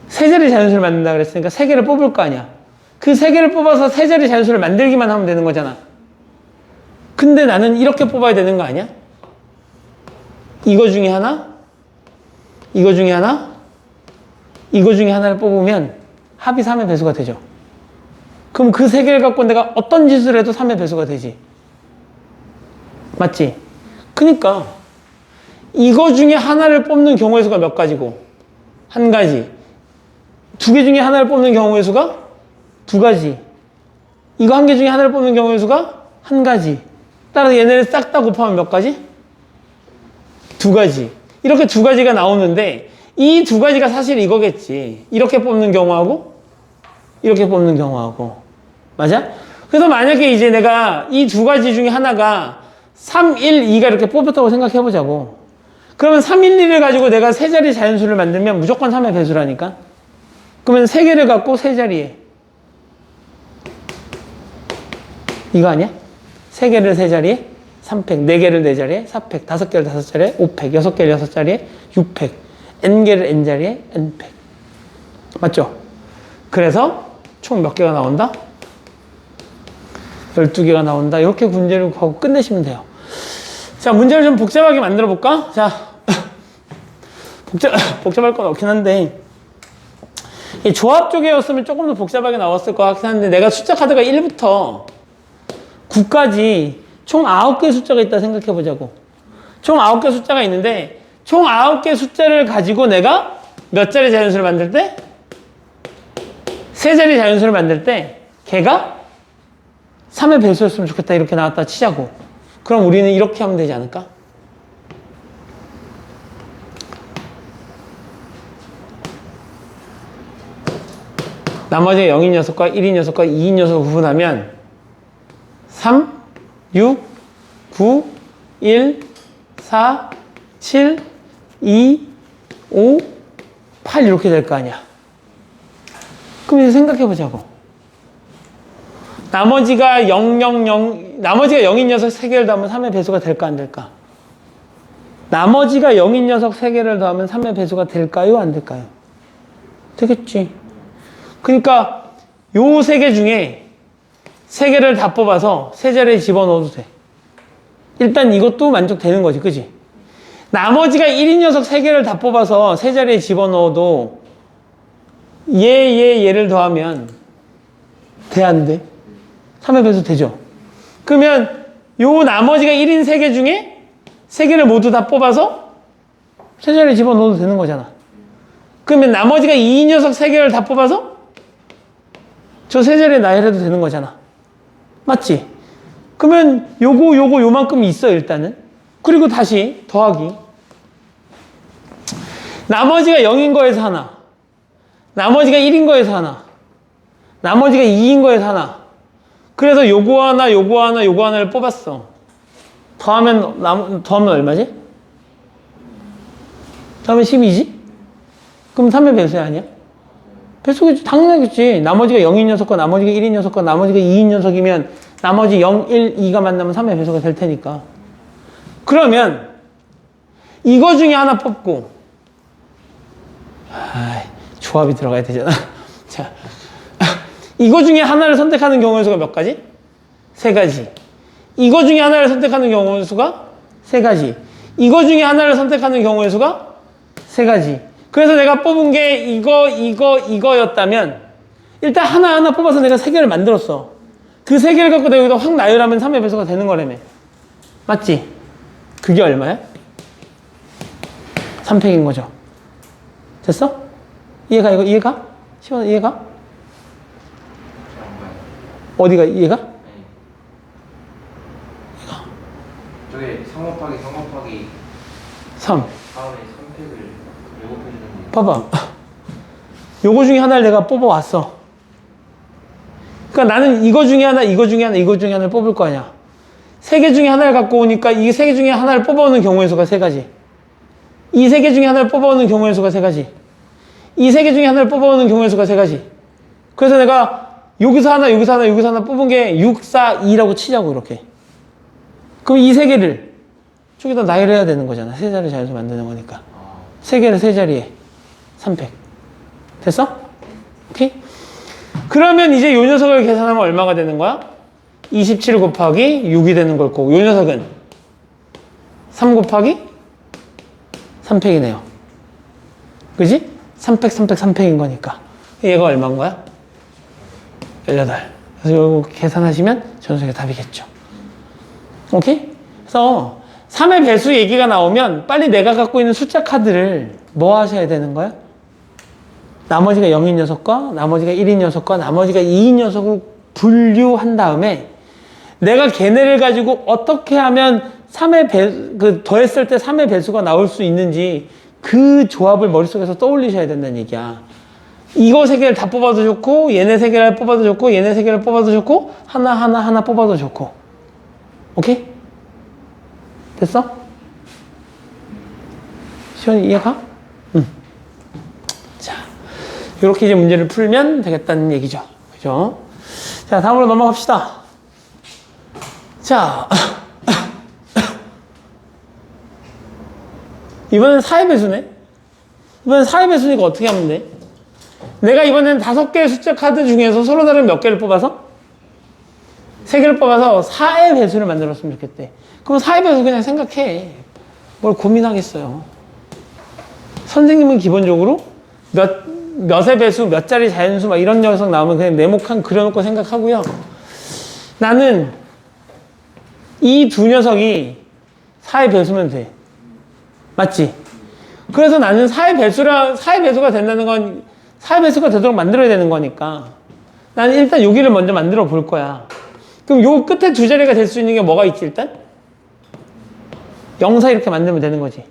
세 자리 자연수를 만든다 그랬으니까 세 개를 뽑을 거 아니야. 그 세 개를 뽑아서 세 자리 자연수를 만들기만 하면 되는 거잖아. 근데 나는 이렇게 뽑아야 되는 거 아니야? 이거 중에 하나, 이거 중에 하나, 이거 중에 하나를 뽑으면 합이 3의 배수가 되죠. 그럼 그 세 개를 갖고 내가 어떤 짓을 해도 3의 배수가 되지. 맞지? 그러니까 이거 중에 하나를 뽑는 경우의 수가 몇 가지고? 한 가지. 두 개 중에 하나를 뽑는 경우의 수가 두 가지. 이거 한 개 중에 하나를 뽑는 경우의 수가 한 가지. 따라서 얘네를 싹 다 곱하면 몇 가지? 두 가지. 이렇게 두 가지가 나오는데 이 두 가지가 사실 이거겠지. 이렇게 뽑는 경우하고 이렇게 뽑는 경우하고. 맞아? 그래서 만약에 이제 내가 이 두 가지 중에 하나가 3, 1, 2가 이렇게 뽑혔다고 생각해보자고. 그러면 3, 1, 2를 가지고 내가 세 자리 자연수를 만들면 무조건 3의 배수라니까. 그러면 세 개를 갖고 세 자리에. 이거 아니야? 세 개를 세 자리에 3팩, 네 개를 네 자리에 4팩, 다섯 개를 다섯 자리에 5팩, 여섯 개를 여섯 자리에 6팩, n개를 n 자리에 n팩. 맞죠? 그래서 총 몇 개가 나온다? 12개가 나온다. 이렇게 문제를 하고 끝내시면 돼요. 자, 문제를 좀 복잡하게 만들어 볼까? 자, 복잡할 건 없긴 한데, 이 조합 쪽이었으면 조금 더 복잡하게 나왔을 것 같긴 한데, 내가 숫자 카드가 1부터 9까지 총 9개의 숫자가 있다 생각해 보자고. 총 9개 숫자가 있는데, 총 9개 숫자를 가지고 내가 몇 자리 자연수를 만들 때? 세 자리 자연수를 만들 때, 걔가 3의 배수였으면 좋겠다 이렇게 나왔다 치자고. 그럼 우리는 이렇게 하면 되지 않을까? 나머지 0인 녀석과 1인 녀석과 2인 녀석을 구분하면 3, 6, 9, 1, 4, 7, 2, 5, 8 이렇게 될 거 아니야. 그럼 이제 생각해 보자고. 나머지가 0, 0, 0, 나머지가 0인 녀석 3개를 더하면 3의 배수가 될까 안 될까? 나머지가 0인 녀석 3개를 더하면 3의 배수가 될까요? 안 될까요? 되겠지. 그러니까 요 3개 중에 3개를 다 뽑아서 세 자리에 집어넣어도 돼. 일단 이것도 만족되는 거지. 그지? 나머지가 1인 녀석 3개를 다 뽑아서 세 자리에 집어넣어도 얘를 더하면 돼, 안 돼? 3의 배수 되죠? 그러면 요 나머지가 1인 3개 중에 3개를 모두 다 뽑아서 세 자리에 집어넣어도 되는 거잖아. 그러면 나머지가 2인 녀석 3개를 다 뽑아서 저 세 자리에 나열해도 되는 거잖아. 맞지? 그러면 요만큼이 있어, 일단은. 그리고 다시 더하기. 나머지가 0인 거에서 하나. 나머지가 1인 거에서 하나. 나머지가 2인 거에서 하나. 그래서 요거 하나를 뽑았어. 더하면 얼마지? 더하면 12지? 그럼 3의 배수야, 아니야? 배수겠지. 당연하겠지. 나머지가 0인 녀석과 나머지가 1인 녀석과 나머지가 2인 녀석이면 나머지 0, 1, 2가 만나면 3의 배수가 될 테니까. 그러면 이거 중에 하나 뽑고 조합이 들어가야 되잖아. 자, 이거 중에 하나를 선택하는 경우의 수가 몇 가지? 3가지. 이거 중에 하나를 선택하는 경우의 수가 3가지. 이거 중에 하나를 선택하는 경우의 수가 3가지. 그래서 내가 뽑은 게 이거였다면 일단 하나하나 뽑아서 내가 3개를 만들었어. 그 3개를 갖고 내가 여기다 확 나열하면 3의 배수가 되는 거라며. 맞지? 그게 얼마야? 3팩인 거죠. 됐어? 이해가? 시원아, 이해가? 어디가 이해가? 저게 3 곱하기 3. 다음에 3팩을 제곱해주는 봐봐. 요거 중에 하나를 내가 뽑아왔어. 그러니까 나는 이거 중에 하나를 뽑을 거 아니야. 3개 중에 하나를 갖고 오니까 이 3개 중에 하나를 뽑아오는 경우의 수가 3가지. 이 3개 중에 하나를 뽑아오는 경우의 수가 3가지. 이 3개 중에 하나를 뽑아오는 경우의 수가 3가지. 그래서 내가 여기서 하나 뽑은 게 6, 4, 2라고 치자고, 이렇게. 그럼 이 3개를 저기다 나열해야 되는 거잖아. 세 자리 자연수 만드는 거니까. 3개를 세 자리에 3팩. 됐어? 오케이? 그러면 이제 요 녀석을 계산하면 얼마가 되는 거야? 27 곱하기 6이 되는 걸 거고, 요 녀석은 3 곱하기 3팩이네요. 그지? 3팩, 3팩, 3팩인 거니까. 얘가 얼마인 거야? 18. 그래서 요거 계산하시면 전수의 답이겠죠. 오케이? 그래서 3의 배수 얘기가 나오면 빨리 내가 갖고 있는 숫자 카드를 뭐 하셔야 되는 거야? 나머지가 0인 녀석과 나머지가 1인 녀석과 나머지가 2인 녀석을 분류한 다음에 내가 걔네를 가지고 어떻게 하면 3의 더했을 때 3의 배수가 나올 수 있는지 그 조합을 머릿속에서 떠올리셔야 된다는 얘기야. 이거 3개를 다 뽑아도 좋고, 얘네 3개를 뽑아도 좋고, 얘네 3개를 뽑아도 좋고, 하나 뽑아도 좋고. 오케이? 됐어? 시원히 이해가? 응. 자, 이렇게 이제 문제를 풀면 되겠다는 얘기죠. 그죠? 자, 다음으로 넘어갑시다. 자, 이번엔 4의 배수네? 이번엔 4의 배수니까 어떻게 하면 돼? 내가 이번엔 5개의 숫자 카드 중에서 서로 다른 몇 개를 뽑아서? 3개를 뽑아서 4의 배수를 만들었으면 좋겠대. 그럼 4의 배수 그냥 생각해. 뭘 고민하겠어요. 선생님은 기본적으로 몇의 배수, 몇 자리 자연수 막 이런 녀석 나오면 그냥 네모칸 그려놓고 생각하고요. 나는 이 두 녀석이 4의 배수면 돼. 맞지? 그래서 나는 4의 배수가 된다는 건 4의 배수가 되도록 만들어야 되는 거니까 나는 일단 여기를 먼저 만들어 볼 거야. 그럼 요 끝에 두 자리가 될 수 있는 게 뭐가 있지, 일단? 0, 4 이렇게 만들면 되는 거지.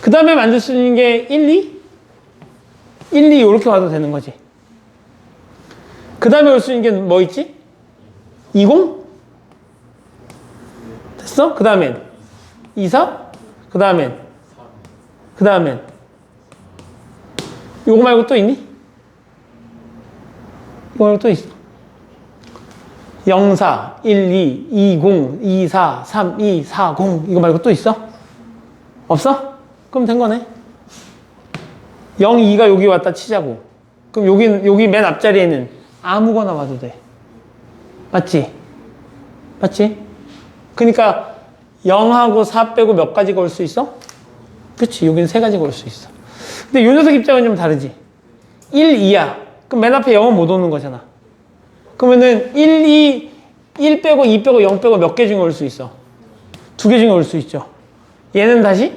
그 다음에 만들 수 있는 게 1, 2? 1, 2 이렇게 와도 되는 거지. 그 다음에 올 수 있는 게 뭐 있지? 20? 됐어? 그 다음엔 2, 4? 그 다음엔 요거 말고 또 있니? 이거 말고 또 있어. 0, 4, 1, 2, 2, 0, 2, 4, 3, 2, 4, 0 이거 말고 또 있어? 없어? 그럼 된 거네. 0, 2가 여기 왔다 치자고. 그럼 여기 맨 앞자리에는 아무거나 와도 돼. 맞지? 맞지? 그러니까 0하고 4 빼고 몇 가지가 올 수 있어? 그치, 여기는 3가지가 올 수 있어. 근데 이 녀석 입장은 좀 다르지. 1, 2야. 그럼 맨 앞에 0은 못 오는 거잖아. 그러면은 1 빼고 2 빼고 0 빼고 몇 개 중에 올 수 있어? 2개 중에 올 수 있죠. 얘는 다시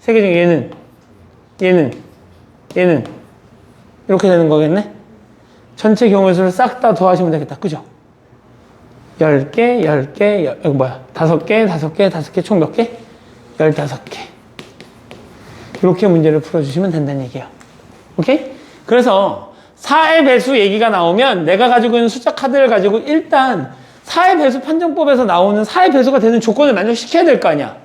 3개 중에 얘는 이렇게 되는 거겠네. 전체 경우수를 싹 다 더하시면 되겠다. 그죠? 10개, 5개 총 몇 개? 15개. 이렇게 문제를 풀어주시면 된다는 얘기예요. 오케이? 그래서 4의 배수 얘기가 나오면 내가 가지고 있는 숫자 카드를 가지고 일단 4의 배수 판정법에서 나오는 4의 배수가 되는 조건을 만족시켜야 될 거 아니야.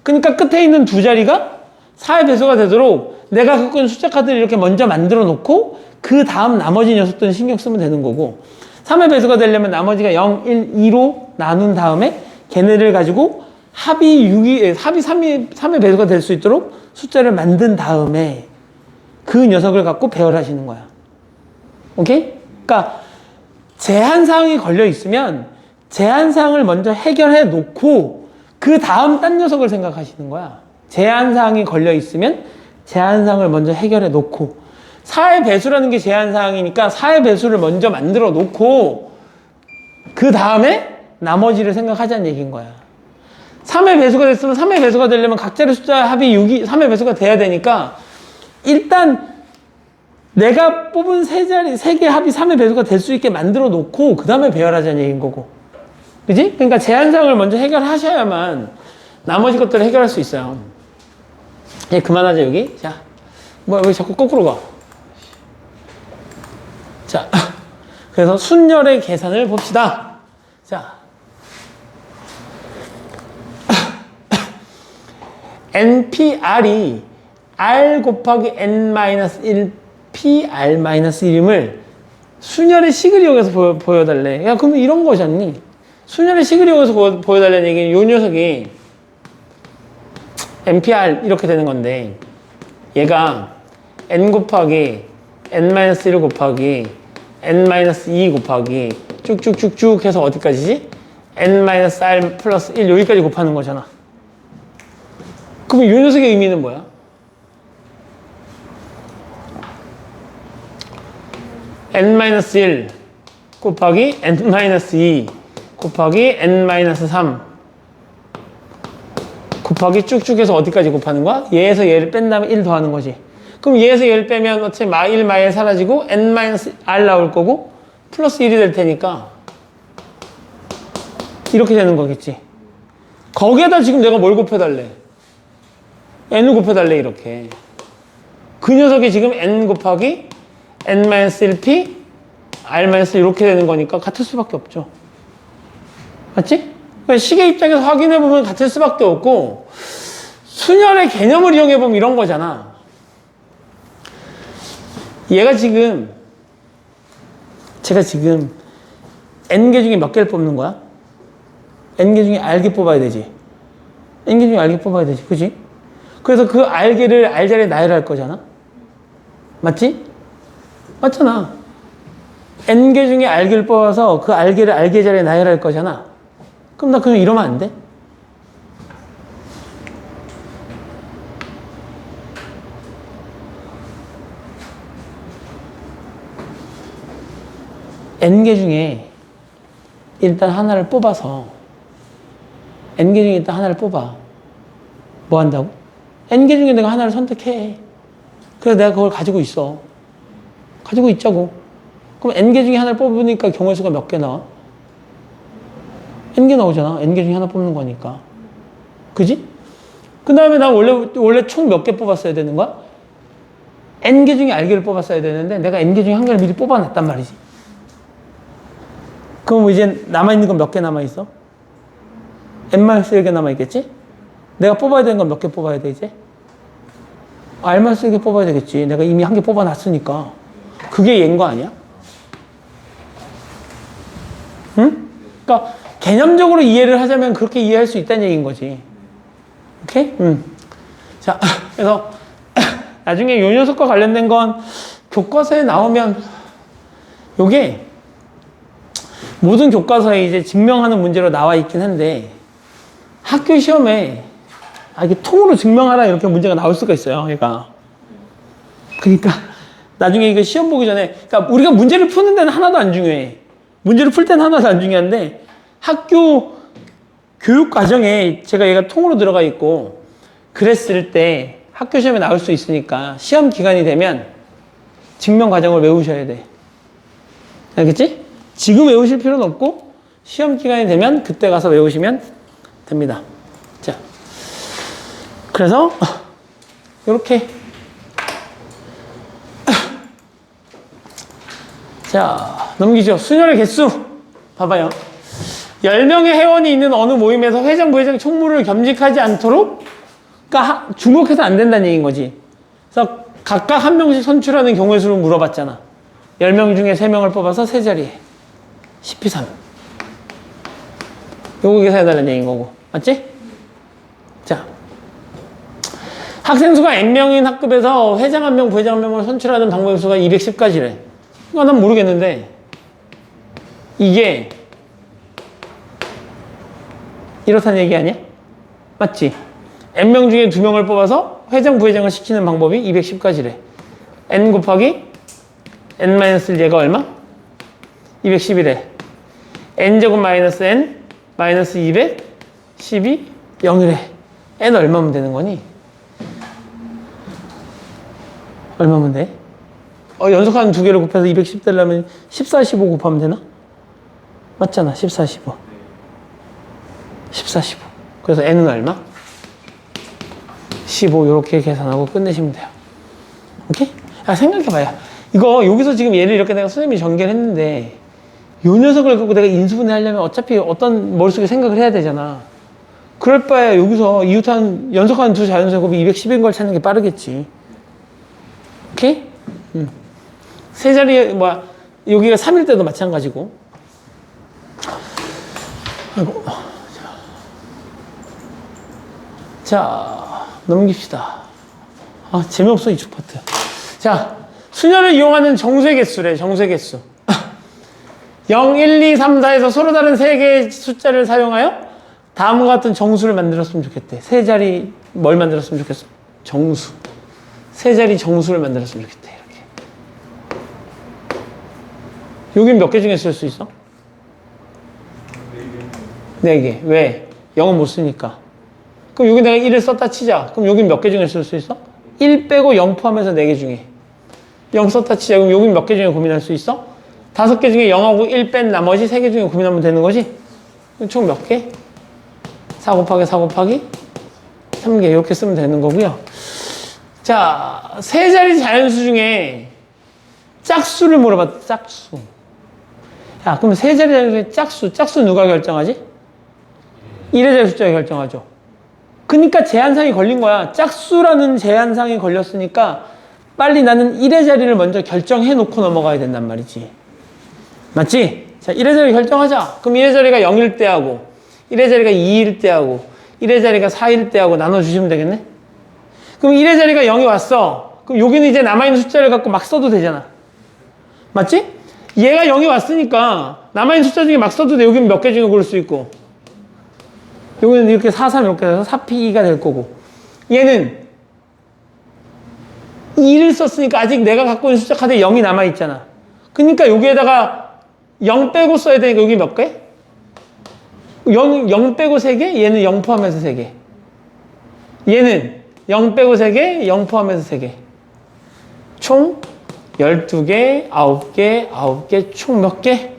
그러니까 끝에 있는 두 자리가 4의 배수가 되도록 내가 갖고 있는 숫자 카드를 이렇게 먼저 만들어 놓고 그 다음 나머지 녀석들은 신경 쓰면 되는 거고 3의 배수가 되려면 나머지가 0, 1, 2로 나눈 다음에 걔네를 가지고 합이 3의 배수가 될 수 있도록 숫자를 만든 다음에 그 녀석을 갖고 배열하시는 거야. 오케이? 그러니까 제한사항이 걸려 있으면 제한사항을 먼저 해결해 놓고 그 다음 딴 녀석을 생각하시는 거야. 제한사항이 걸려 있으면 제한사항을 먼저 해결해 놓고 4의 배수라는 게 제한사항이니까 4의 배수를 먼저 만들어 놓고 그 다음에 나머지를 생각하자는 얘기인 거야. 3의 배수가 됐으면 3의 배수가 되려면 각자의 숫자 합이 6이 3의 배수가 돼야 되니까 일단 내가 뽑은 세 개 합이 3의 배수가 될 수 있게 만들어 놓고 그 다음에 배열하자는 얘기인 거고. 그지? 그러니까 제한사항을 먼저 해결하셔야만 나머지 것들을 해결할 수 있어요. 예, 그만하자 여기. 자, 왜 자꾸 거꾸로 가? 자, 그래서 순열의 계산을 봅시다. 자, NPR이 R 곱하기 N-1 PR-1임을 순열의 식을 이용해서 보여달래. 야, 그러면 이런 거잖니? 순열의 식을 이용해서 보여달라는 얘기는 요 녀석이 NPR 이렇게 되는 건데 얘가 N 곱하기 N-1 곱하기 N-2 곱하기 쭉쭉쭉쭉 해서 어디까지지? N-R 플러스 1 여기까지 곱하는 거잖아. 그럼 요 녀석의 의미는 뭐야? N-1 곱하기 N-2 곱하기 N-3 곱하기 쭉쭉 해서 어디까지 곱하는 거야? 얘에서 얘를 뺀 다음에 1 더하는 거지. 그럼 얘에서 얘를 빼면 어차피 마1 마1 사라지고 N-R 나올 거고 플러스 1이 될 테니까 이렇게 되는 거겠지. 거기에다 지금 내가 뭘 곱해달래? N을 곱해달래 이렇게. 그 녀석이 지금 N 곱하기 N-1P R-1 이렇게 되는 거니까 같을 수밖에 없죠. 맞지? 그러니까 식의 입장에서 확인해보면 같을 수밖에 없고 순열의 개념을 이용해보면 이런 거잖아. 얘가 지금 제가 지금 N개 중에 몇 개를 뽑는 거야? N개 중에 R개 뽑아야 되지. N개 중에 R개 뽑아야 되지. 그치? 그래서 그 R개를 R자리에 나열할 거잖아. 맞지? 맞잖아. N개 중에 R개를 뽑아서 그 R개를 R개 자리에 나열할 거잖아. 그럼 나 그냥 이러면 안 돼? N개 중에 일단 하나를 뽑아서 N개 중에 일단 하나를 뽑아. 뭐 한다고? N개 중에 내가 하나를 선택해. 그래서 내가 그걸 가지고 있어. 가지고 있자고. 그럼 N개 중에 하나를 뽑으니까 경우의 수가 몇 개 나와? N개 나오잖아. N개 중에 하나 뽑는 거니까. 그지? 그 다음에 난 원래 총 몇 개 뽑았어야 되는 거야? N개 중에 R개를 뽑았어야 되는데 내가 N개 중에 한 개를 미리 뽑아놨단 말이지. 그럼 이제 남아있는 건 몇 개 남아있어? N-1개 남아있겠지? 내가 뽑아야 되는 건 몇 개 뽑아야 돼, 이제? R-1개 뽑아야 되겠지. 내가 이미 한 개 뽑아놨으니까. 그게 얘인 거 아니야? 응? 그러니까 개념적으로 이해를 하자면 그렇게 이해할 수 있다는 얘기인 거지. 오케이? 응. 자, 그래서 나중에 요 녀석과 관련된 건 교과서에 나오면 요게 모든 교과서에 이제 증명하는 문제로 나와 있긴 한데 학교 시험에 이게 통으로 증명하라 이렇게 문제가 나올 수가 있어요. 그러니까 나중에 이거 시험 보기 전에 그러니까 우리가 문제를 푸는 데는 하나도 안 중요해. 문제를 풀 때는 하나도 안 중요한데 학교 교육 과정에 제가 얘가 통으로 들어가 있고 그랬을 때 학교 시험에 나올 수 있으니까 시험 기간이 되면 증명 과정을 외우셔야 돼. 알겠지? 지금 외우실 필요는 없고 시험 기간이 되면 그때 가서 외우시면 됩니다. 자, 그래서 이렇게 자 넘기죠. 순혈의 개수 봐봐요. 10명의 회원이 있는 어느 모임에서 회장, 부회장, 총무를 겸직하지 않도록 그러니까 중복해서 안 된다는 얘기인 거지. 그래서 각각 한 명씩 선출하는 경우의 수를 물어봤잖아. 10명 중에 3명을 뽑아서 세 자리에 10피 3 요거 계산해달라는 얘기인 거고 맞지? 자, 학생 수가 N명인 학급에서 회장 1명, 부회장 1명을 선출하는 방법의 수가 210가지래. 그러니까 난 모르겠는데 이게 이렇다는 얘기 아니야? 맞지? N명 중에 2명을 뽑아서 회장, 부회장을 시키는 방법이 210가지래. N 곱하기 N-1얘가 얼마? 210이래. N제곱 마이너스 N 마이너스 200 12 0이래. N 얼마면 되는 거니? 얼마면 돼? 연속하는 두 개를 곱해서 210 되려면 14, 15 곱하면 되나? 맞잖아. 14, 15. 14, 15. 그래서 N은 얼마? 15 이렇게 계산하고 끝내시면 돼요. 오케이? 생각해봐요. 이거 여기서 지금 얘를 이렇게 내가 선생님이 전개를 했는데 요 녀석을 갖고 내가 인수분해 하려면 어차피 어떤 머릿속에 생각을 해야 되잖아. 그럴 바에 여기서 이웃한 연속하는 두 자연수의 곱이 210인 걸 찾는 게 빠르겠지. 오케이? 세 자리 여기가 3일 때도 마찬가지고. 아이고. 자, 넘깁시다. 재미없어, 이쪽 파트. 자, 수녀를 이용하는 정수의 개수래, 정수의 개수. 0, 1, 2, 3, 4에서 서로 다른 세 개의 숫자를 사용하여 다음과 같은 정수를 만들었으면 좋겠대. 세 자리 뭘 만들었으면 좋겠어? 정수. 세 자리 정수를 만들었으면 좋겠대, 이렇게. 여긴 몇 개 중에 쓸 수 있어? 4개. 왜? 0은 못 쓰니까. 그럼 여기 내가 1을 썼다 치자. 그럼 여긴 몇 개 중에 쓸 수 있어? 1 빼고 0 포함해서 4개 중에. 0 썼다 치자. 그럼 여긴 몇 개 중에 고민할 수 있어? 5개 중에 0하고 1 뺀 나머지 3개 중에 고민하면 되는 거지? 그럼 총 몇 개? 4 곱하기 4 곱하기 3개. 이렇게 쓰면 되는 거고요. 자, 세 자리 자연수 중에 짝수를 물어봤다. 짝수. 야, 그럼 세 자리 자연수 중에 짝수 누가 결정하지? 1의 자리 숫자가 결정하죠. 그러니까 제한상이 걸린 거야. 짝수라는 제한상이 걸렸으니까 빨리 나는 1의 자리를 먼저 결정해 놓고 넘어가야 된단 말이지. 맞지? 자, 1의 자리 결정하자. 그럼 1의 자리가 0일 때 하고 1의 자리가 2일 때 하고 1의 자리가 4일 때 하고 나눠주시면 되겠네? 그럼 1의 자리가 0이 왔어. 그럼 여기는 이제 남아있는 숫자를 갖고 막 써도 되잖아. 맞지? 얘가 0이 왔으니까 남아있는 숫자 중에 막 써도 돼. 여기는 몇 개 중에 고를 수 있고. 여기는 이렇게 4, 3 이렇게 해서 4P가 될 거고. 얘는 2를 썼으니까 아직 내가 갖고 있는 숫자 카드에 0이 남아있잖아. 그러니까 여기에다가 0 빼고 써야 되니까 여기 몇 개? 0 빼고 3개? 얘는 0 포함해서 3개. 얘는 0 빼고 3개, 0 포함해서 3개. 총 12개, 9개, 9개, 총 몇 개?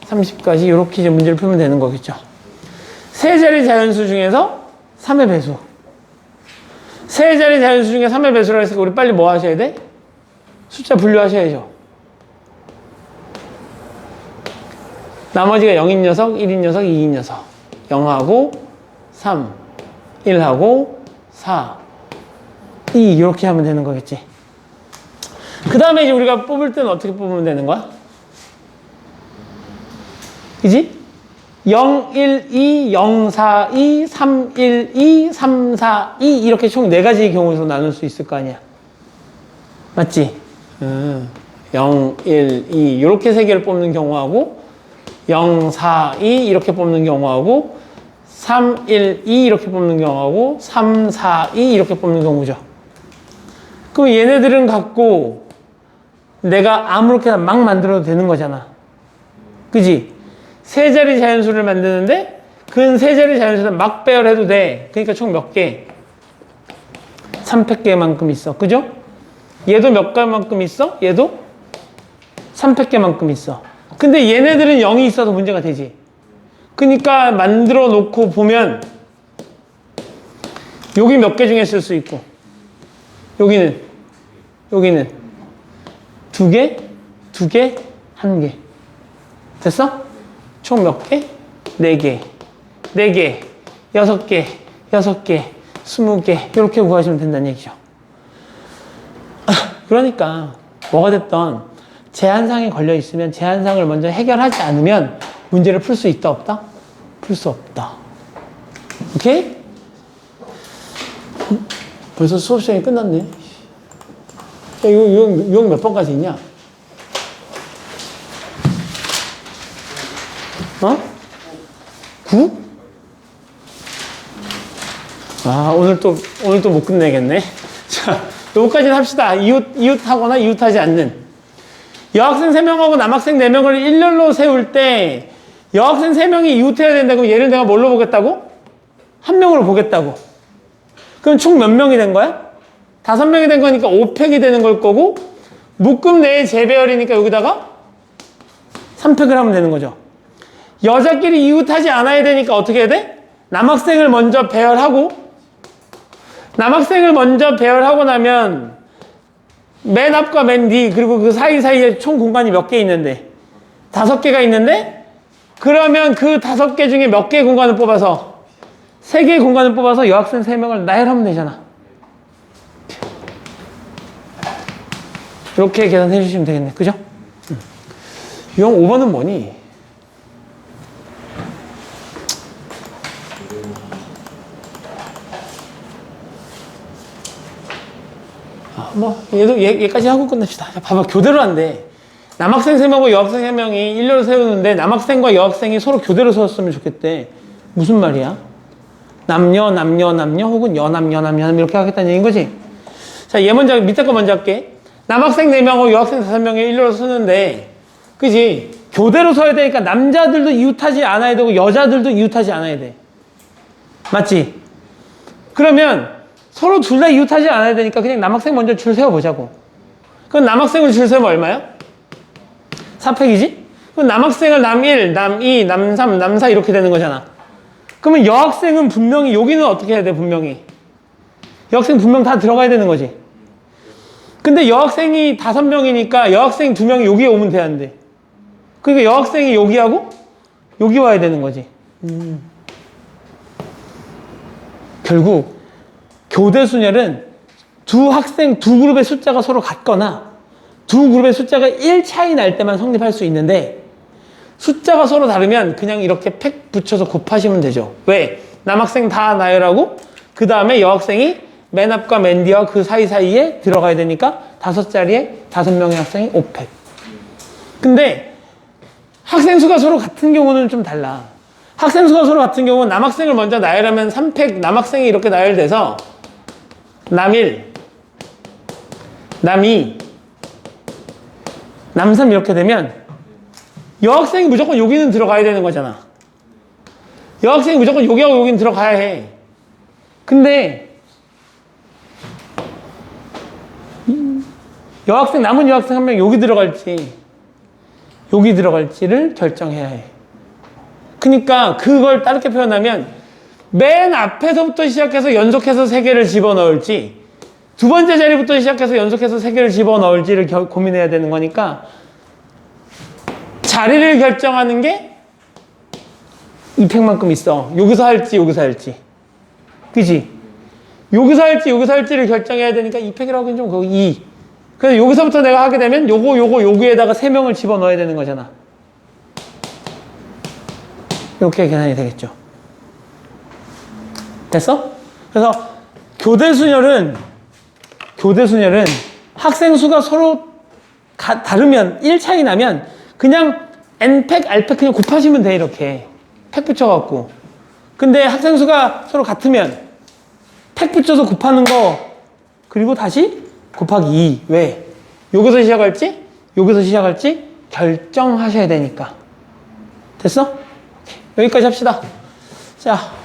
30까지 이렇게 이제 문제를 풀면 되는 거겠죠. 세 자리 자연수 중에서 3의 배수. 세 자리 자연수 중에 3의 배수라 해서 우리 빨리 뭐 하셔야 돼? 숫자 분류하셔야죠. 나머지가 0인 녀석, 1인 녀석, 2인 녀석. 0하고 3, 1하고 4, 2 이렇게 하면 되는 거겠지. 그 다음에 이제 우리가 뽑을 때는 어떻게 뽑으면 되는 거야? 그지? 0, 1, 2, 0, 4, 2, 3, 1, 2, 3, 4, 2 이렇게 총 4가지의 경우로 나눌 수 있을 거 아니야. 맞지? 0, 1, 2 이렇게 3개를 뽑는 경우하고 0, 4, 2 이렇게 뽑는 경우하고 3, 1, 2 이렇게 뽑는 경우하고 3, 4, 2 이렇게 뽑는 경우죠. 그럼 얘네들은 갖고 내가 아무렇게나 막 만들어도 되는 거잖아. 그지? 세 자리 자연수를 만드는데 그 세 자리 자연수를 막 배열해도 돼. 그러니까 총 몇 개? 300개만큼 있어. 그죠? 얘도 몇 개만큼 있어? 얘도 300개만큼 있어. 근데 얘네들은 0이 있어서 문제가 되지. 그러니까 만들어 놓고 보면 여기 몇 개 중에 쓸 수 있고 여기는 2개, 2개, 1개. 됐어? 총 몇 개? 4개, 4개, 6개, 6개, 20개 이렇게 구하시면 된다는 얘기죠. 그러니까 뭐가 됐던 제한상에 걸려 있으면 제한상을 먼저 해결하지 않으면 문제를 풀 수 있다 없다? 풀 수 없다. 오케이? 벌써 수업 시간이 끝났네. 야, 유형 몇 번까지 있냐? 어? 9? 아, 오늘 또 못 끝내겠네. 자, 요거까지는 합시다. 이웃하거나 이웃하지 않는. 여학생 3명하고 남학생 4명을 일렬로 세울 때 여학생 3명이 이웃해야 된다고 얘를 내가 뭘로 보겠다고? 한 명으로 보겠다고. 그럼 총 몇 명이 된 거야? 5명이 된 거니까 5팩이 되는 걸 거고 묶음 내에 재배열이니까 여기다가 3팩을 하면 되는 거죠. 여자끼리 이웃하지 않아야 되니까 어떻게 해야 돼? 남학생을 먼저 배열하고 나면 맨 앞과 맨 뒤 그리고 그 사이사이에 총 공간이 몇 개 있는데 5개가 있는데 그러면 그 5개 중에 몇 개의 공간을 뽑아서 3개의 공간을 뽑아서 여학생 3명을 나열하면 되잖아. 이렇게 계산해 주시면 되겠네. 그죠? 유형 5번은 뭐니? 얘까지 하고 끝냅시다. 자, 봐봐. 교대로 한대. 남학생 3명하고 여학생 3명이 일렬로 세우는데 남학생과 여학생이 서로 교대로 세웠으면 좋겠대. 무슨 말이야? 남녀 혹은 여남 이렇게 하겠다는 얘기인 거지? 자, 얘 먼저, 밑에 거 먼저 할게. 남학생 4명하고 여학생 5명이 일렬로 서는데, 그지? 교대로 서야 되니까 남자들도 이웃하지 않아야 되고 여자들도 이웃하지 않아야 돼. 맞지? 그러면 서로 둘 다 이웃하지 않아야 되니까 그냥 남학생 먼저 줄 세워보자고. 그럼 남학생을 줄 세우면 얼마야? 4팩이지? 그럼 남학생을 남1, 남2, 남3, 남4 이렇게 되는 거잖아. 그러면 여학생은 분명히 여기는 어떻게 해야 돼? 분명히 여학생 분명 다 들어가야 되는 거지. 근데 여학생이 5명이니까 여학생 2명이 여기에 오면 되는데 그러니까 여학생이 여기하고 여기 와야 되는 거지. 결국 교대 순열은 두 그룹의 숫자가 서로 같거나 두 그룹의 숫자가 1 차이 날 때만 성립할 수 있는데 숫자가 서로 다르면 그냥 이렇게 팩 붙여서 곱하시면 되죠. 왜? 남학생 다 나열하고 그 다음에 여학생이 맨 앞과 맨 뒤와 그 사이사이에 들어가야 되니까 5자리에 5명의 학생이 5팩. 근데 학생 수가 서로 같은 경우는 좀 달라. 학생 수가 서로 같은 경우는 남학생을 먼저 나열하면 3팩 남학생이 이렇게 나열돼서 남1, 남2, 남3 이렇게 되면 여학생이 무조건 여기는 들어가야 되는 거잖아. 여학생이 무조건 여기하고 여기는 들어가야 해. 근데 남은 여학생 한 명 여기 들어갈지를 결정해야 해. 그러니까 그걸 다르게 표현하면 맨 앞에서부터 시작해서 연속해서 3개를 집어넣을지 두 번째 자리부터 시작해서 연속해서 3개를 집어넣을지를 고민해야 되는 거니까 자리를 결정하는 게 이 팩만큼 있어. 여기서 할지 그지? 여기서 할지를 결정해야 되니까 이 팩이라고 하긴 좀 거기 2. 그래서 여기서부터 내가 하게 되면 여기에다가 3명을 집어넣어야 되는 거잖아. 이렇게 계산이 되겠죠. 됐어? 그래서 교대순열은 학생 수가 서로 다르면 1 차이 나면 그냥 n팩, r팩 그냥 곱하시면 돼. 이렇게 팩 붙여갖고. 근데 학생 수가 서로 같으면 팩 붙여서 곱하는 거 그리고 다시 곱하기 2. 왜? 여기서 시작할지 여기서 시작할지 결정하셔야 되니까. 됐어? 오케이. 여기까지 합시다. 자.